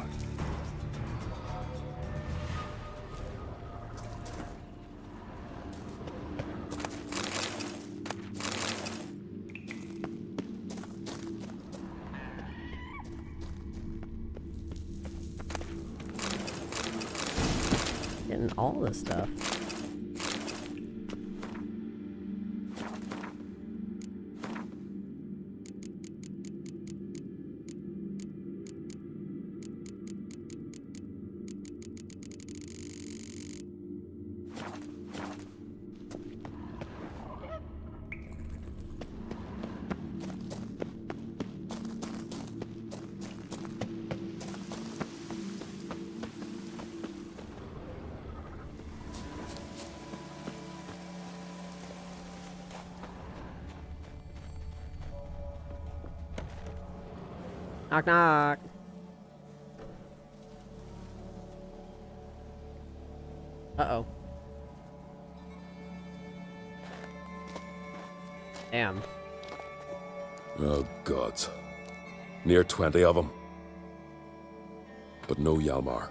Getting all this stuff. Knock knock. Uh-oh. Damn. Oh, gods. Near 20 of them. But no Hjalmar.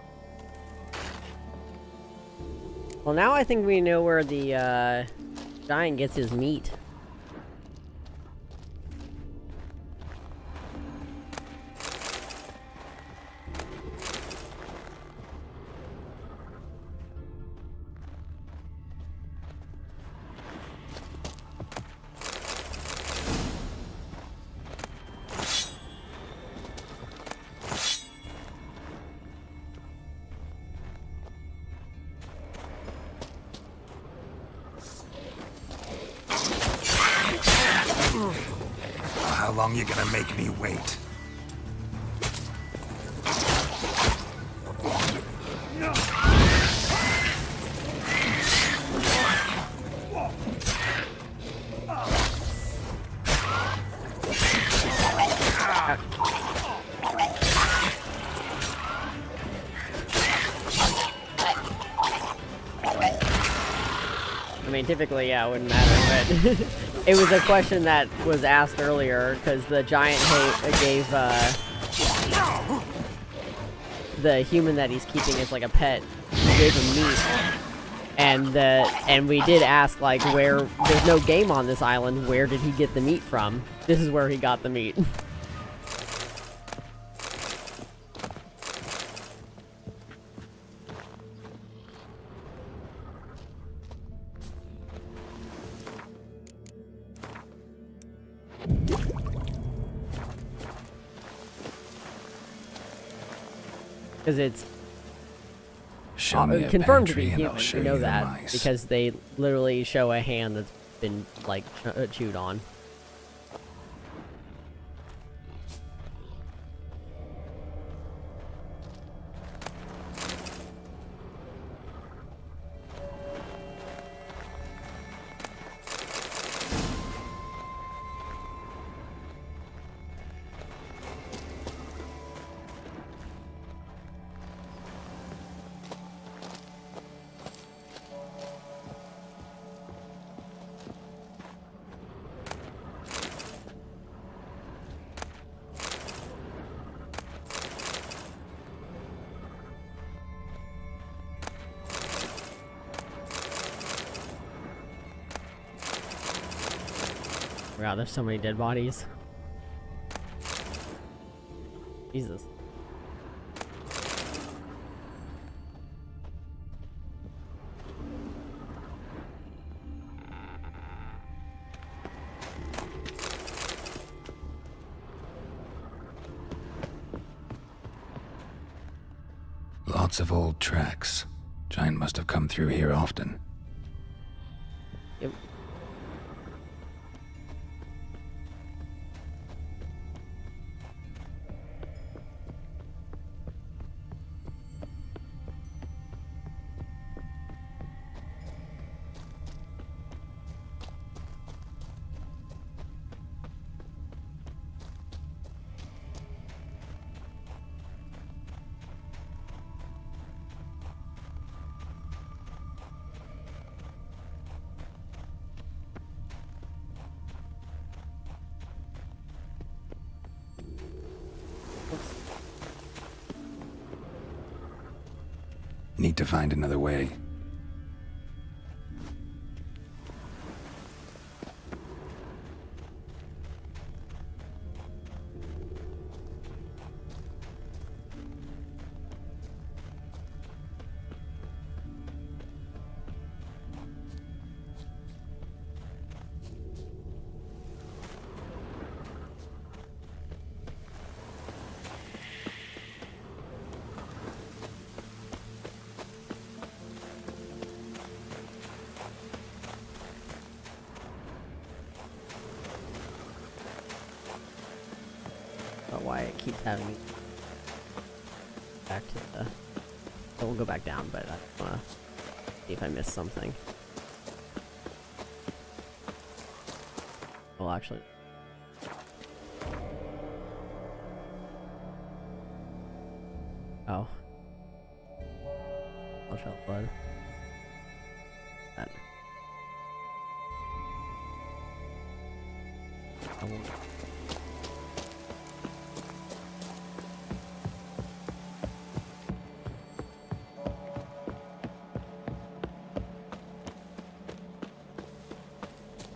Well, now I think we know where the, giant gets his meat. How long you gonna make me wait? I mean, typically, yeah, it wouldn't matter, but it was a question that was asked earlier, because the giant gave, the human that he's keeping as, like, a pet, gave him meat. And we did ask, like, where there's no game on this island, where did he get the meat from? This is where he got the meat. Because it's Show me a confirmed to be pantry and I'll human. show We know you the that mice. because they literally show a hand that's been like chewed on. Wow, there's so many dead bodies. Jesus. Lots of old tracks. Giant must have come through here often. Yep. Need to find another way. Why it keeps having me back to the... So we'll go back down, but I want to see if I missed something. Well, actually... Oh. I'll show blood. That. I won't...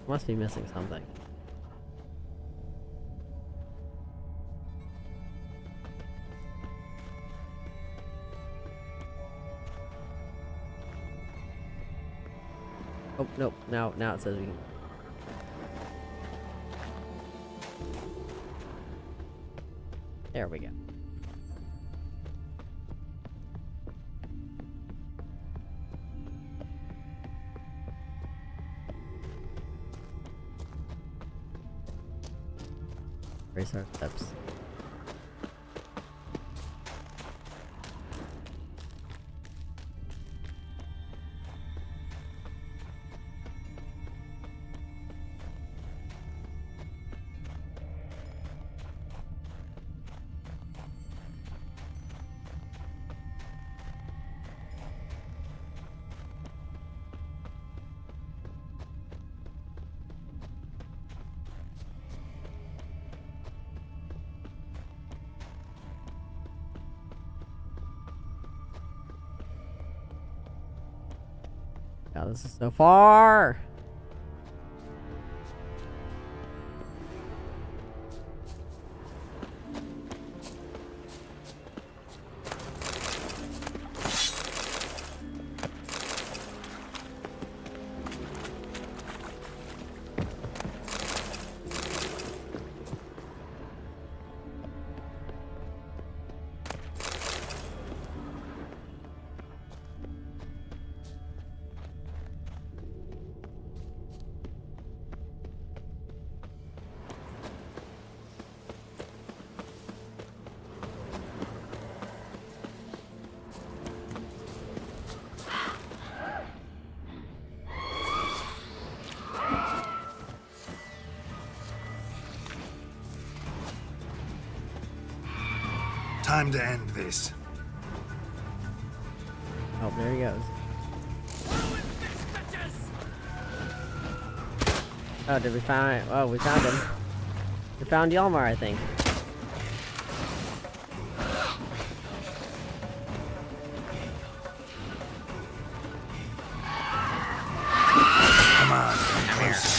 Must be missing something. Oh, nope. Now it says we can... There we go. Trace our steps. God, this is so far. Time to end this. Oh, there he goes. Oh, did we find? Oh, we found him. We found Hjalmar, I think. Come on, come closer.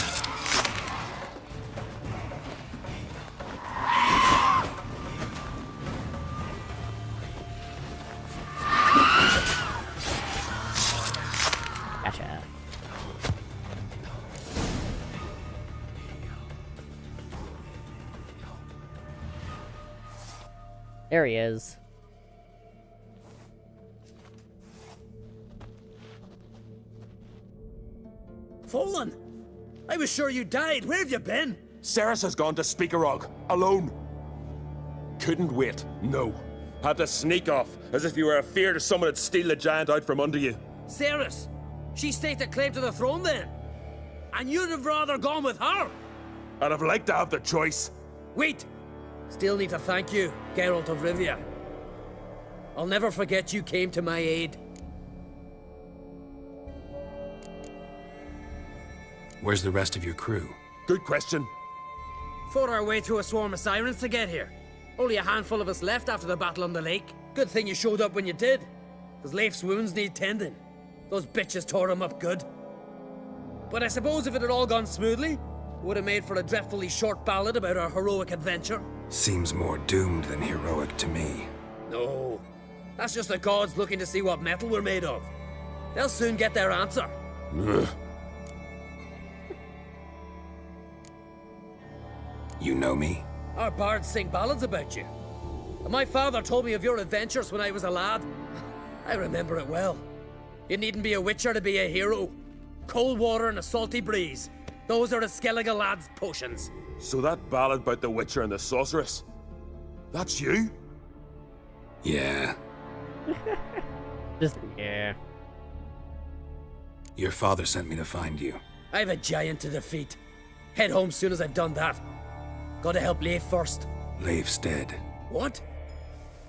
Gotcha. There he is. Fallen! I was sure you died. Where have you been? Ceres has gone to Speakerog, alone. Couldn't wait, no. Had to sneak off, as if you were afeard of someone would steal the giant out from under you. Ceres! She staked claim to the throne then. And you'd have rather gone with her. I'd have liked to have the choice. Wait! Still need to thank you, Geralt of Rivia. I'll never forget you came to my aid. Where's the rest of your crew? Good question. Fought our way through a swarm of sirens to get here. Only a handful of us left after the battle on the lake. Good thing you showed up when you did. Because Leif's wounds need tending. Those bitches tore him up good. But I suppose if it had all gone smoothly, would have made for a dreadfully short ballad about our heroic adventure. Seems more doomed than heroic to me. No. That's just the gods looking to see what metal we're made of. They'll soon get their answer. Ugh. You know me? Our bards sing ballads about you. And my father told me of your adventures when I was a lad. I remember it well. You needn't be a witcher to be a hero. Cold water and a salty breeze. Those are a Skellige lad's potions. So that ballad about the Witcher and the Sorceress, that's you? Yeah. Just, yeah. Your father sent me to find you. I have a giant to defeat. Head home soon as I've done that. Gotta help Leif first. Leif's dead. What?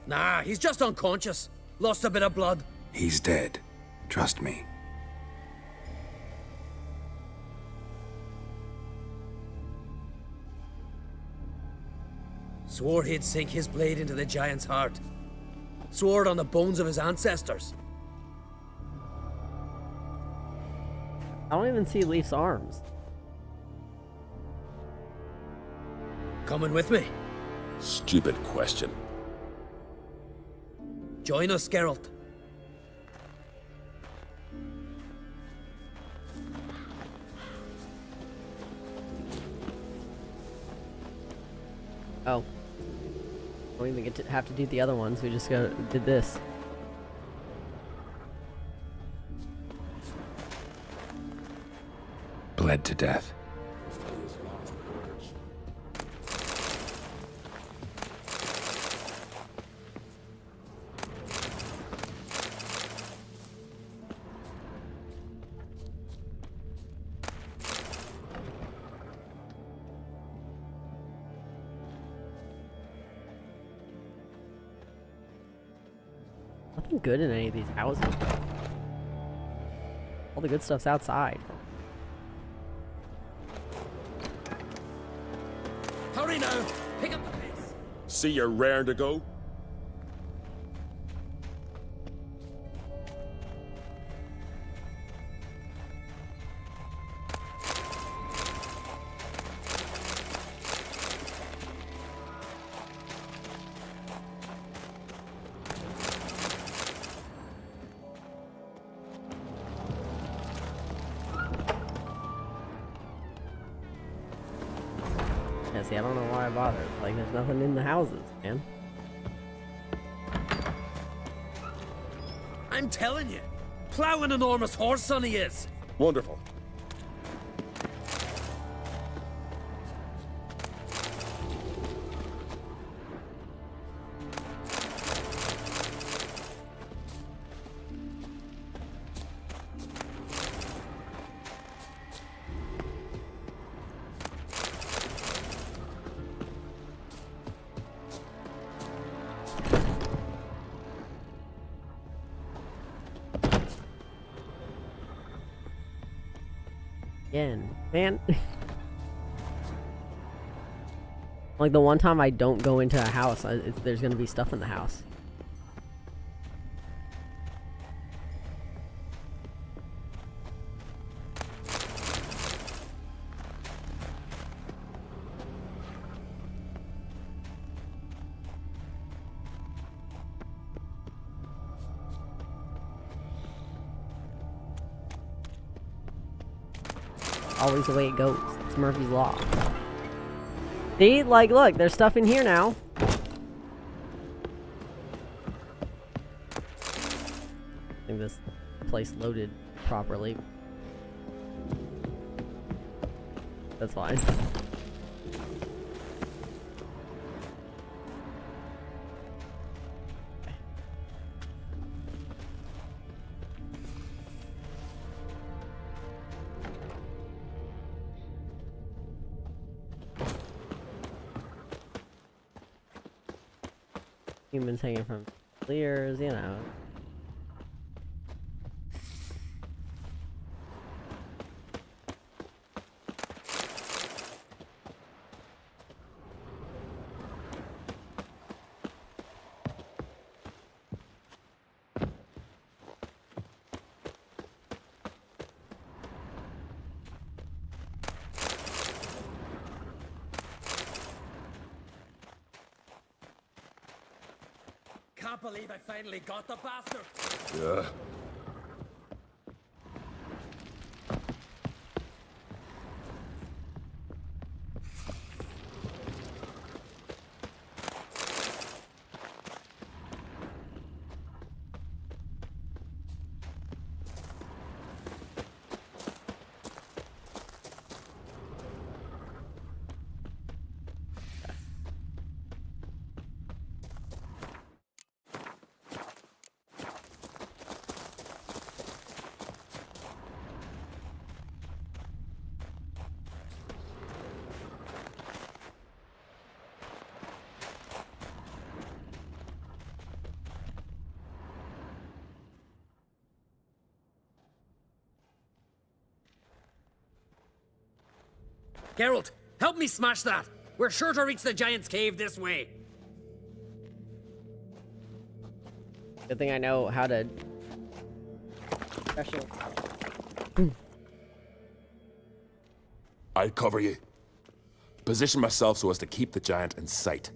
Nah, he's just unconscious. Lost a bit of blood. He's dead. Trust me. Swore he'd sink his blade into the giant's heart. Swore it on the bones of his ancestors. I don't even see Leif's arms. Coming with me? Stupid question. Join us, Geralt. Oh. Don't even get to have to do the other ones. We just did this. Bled to death. Nothing good in any of these houses. All the good stuff's outside. Hurry now! Pick up the pace! See you're raring to go? Jesse. I don't know why I bothered. Like, there's nothing in the houses, man. I'm telling you, plow an enormous horse, son he is. Wonderful. Again, man. Like the one time I don't go into a house, there's gonna be stuff in the house. Always the way it goes. It's Murphy's Law. See? Like, look, there's stuff in here now. I think this place loaded properly. That's fine. Humans hanging from clears, you know. Can't believe I finally got the bastard. Yeah. Geralt, help me smash that. We're sure to reach the giant's cave this way. Good thing I know how to special. I'll cover you. Position myself so as to keep the giant in sight.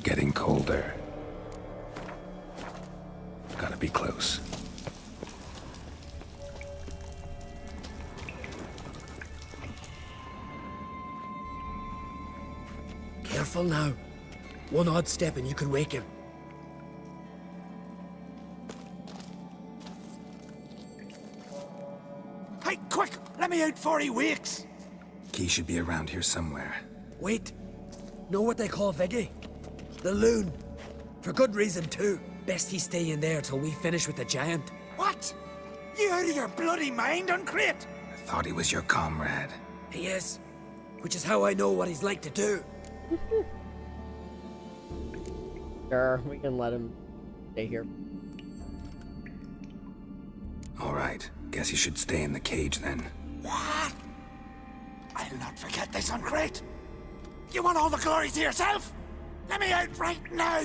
Getting colder. Gotta be close. Careful now. One odd step and you could wake him. Hey, quick! Let me out before he wakes! Key should be around here somewhere. Wait. Know what they call Viggy? The loon. For good reason, too. Best he stay in there till we finish with the giant. What? You out of your bloody mind, Uncrate? I thought he was your comrade. He is. Which is how I know what he's like to do. Sure, we can let him stay here. All right. Guess you should stay in the cage then. What? I'll not forget this, Uncrate. You want all the glory to yourself? Let me out right now!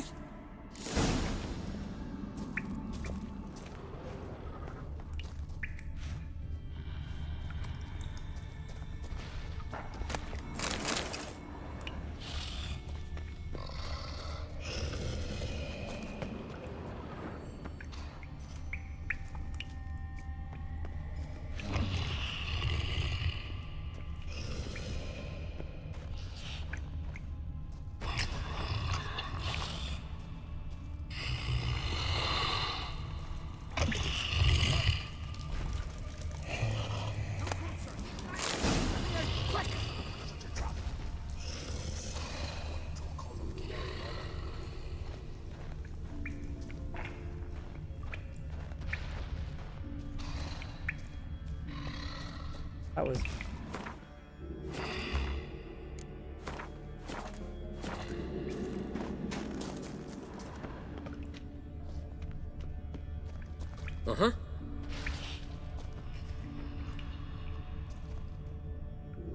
That was... Uh-huh.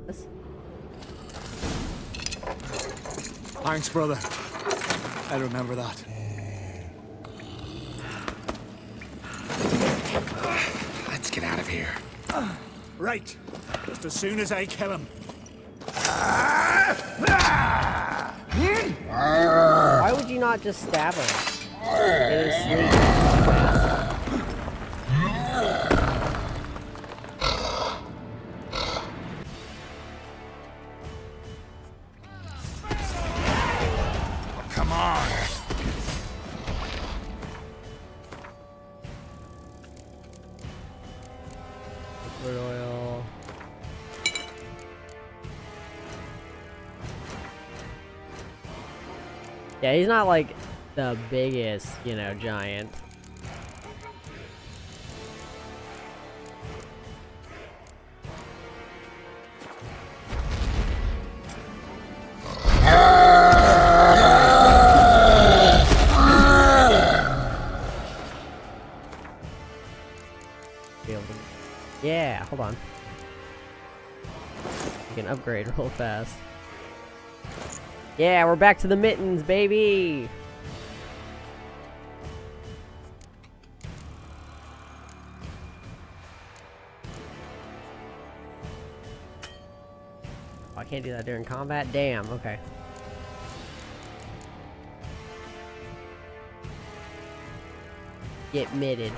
This? Thanks, brother. I remember that. Let's get out of here. Right. Just as soon as I kill him. Why would you not just stab him? In his sleep. Come on. Liquid oil. Yeah, he's not like the biggest, you know, giant. Yeah, hold on. You can upgrade real fast. Yeah, we're back to the mittens, baby! Oh, I can't do that during combat? Damn, okay. Get mitted.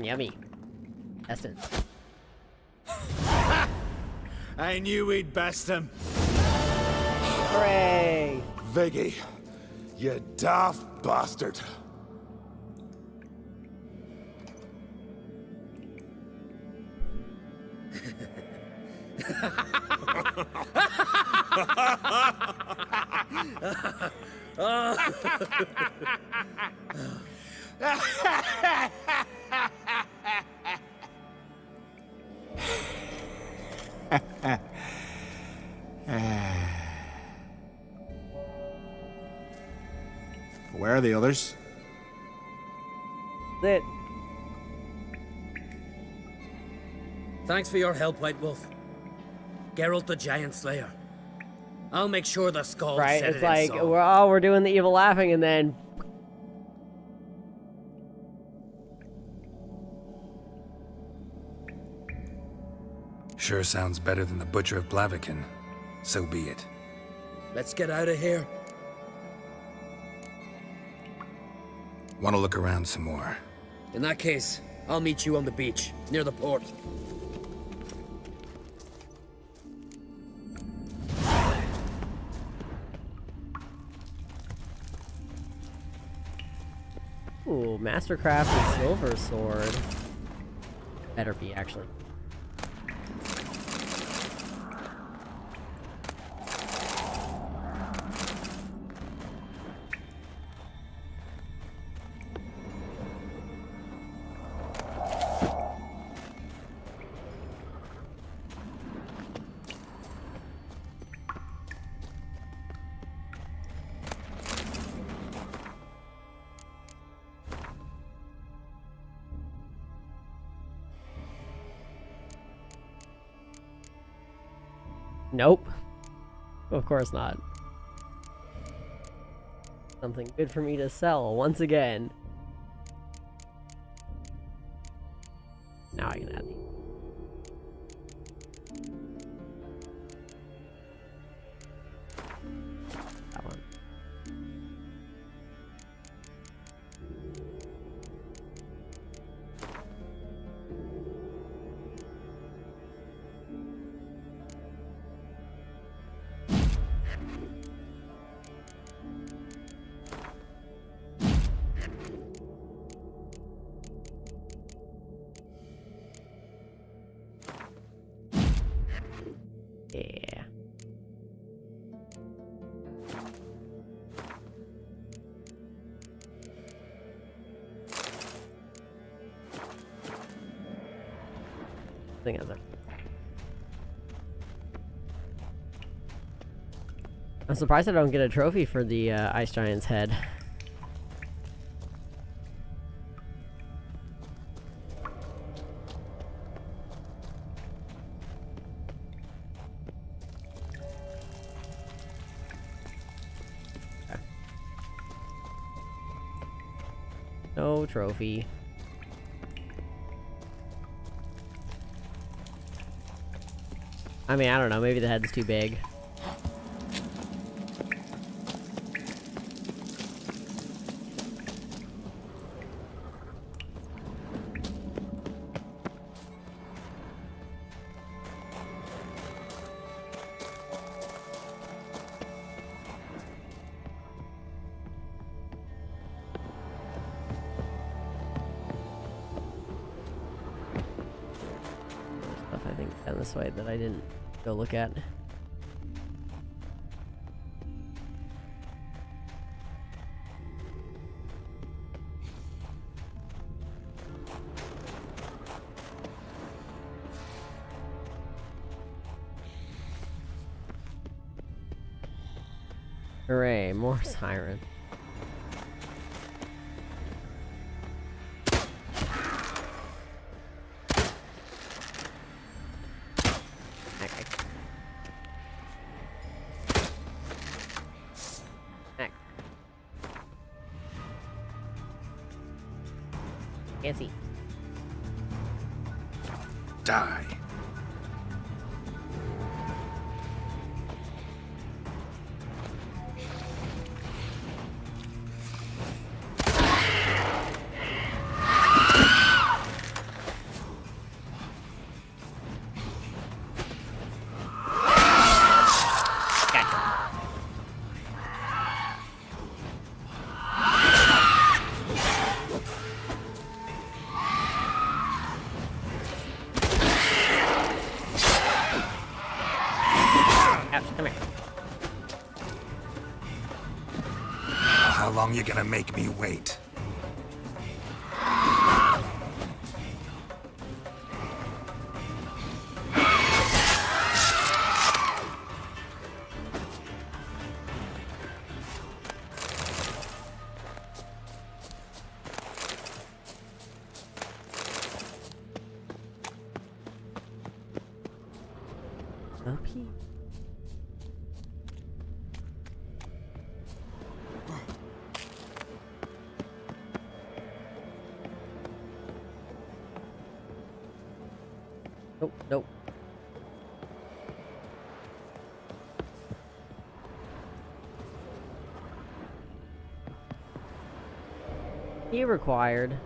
Yummy. Essence. I knew we'd best him. Hooray! Viggy, you daft bastard. Where are the others? That's it. Thanks for your help, White Wolf. Geralt the Giant Slayer. I'll make sure the skull Right? set It's it like, in song. we're doing the evil laughing and then... Sure sounds better than the Butcher of Blaviken. So be it. Let's get out of here. Want to look around some more? In that case, I'll meet you on the beach, near the port. Ooh, Mastercraft Silver Sword. Better be, actually. Nope. Of course not. Something good for me to sell once again. Now I can add these. That one. Yeah. Thing is it. I'm surprised I don't get a trophy for the ice giant's head. No trophy. I mean, I don't know. Maybe the head's too big. Stuff I think down this way that I didn't go look at. Hooray, more siren. Okay. Heck. Can't see. Die. Come here. How long you gonna make me wait? Up here. Nope, nope. He required.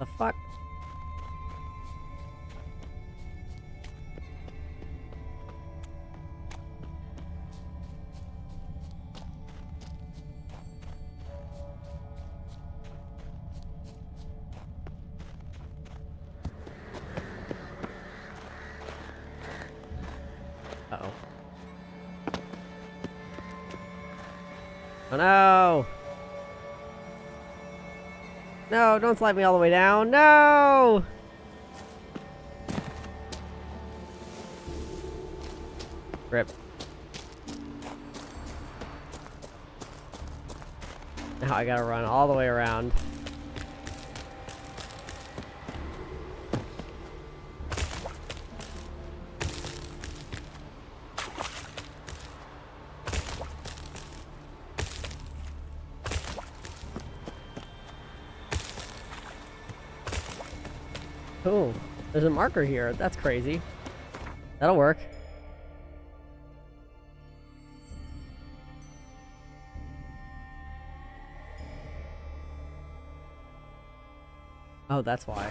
The fuck? Uh-oh. Oh no! No, don't slide me all the way down. No! Rip. Now I gotta run all the way around. Oh, there's a marker here. That's crazy. That'll work. Oh, that's why.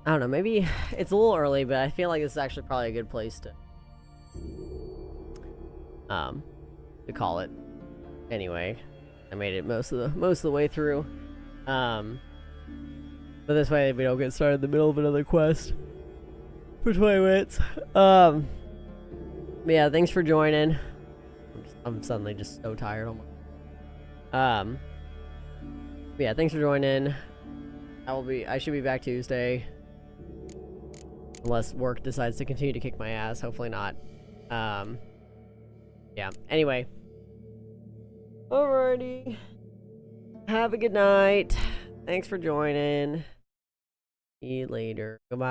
I don't know, maybe it's a little early, but I feel like this is actually probably a good place to call it. Anyway, I made it most of the way through. But this way we don't get started in the middle of another quest for 20 minutes. But yeah, thanks for joining. I'm suddenly just so tired. But yeah, thanks for joining. I should be back Tuesday. Unless work decides to continue to kick my ass. Hopefully not. Yeah. Anyway. Alrighty. Have a good night. Thanks for joining. See you later. Goodbye.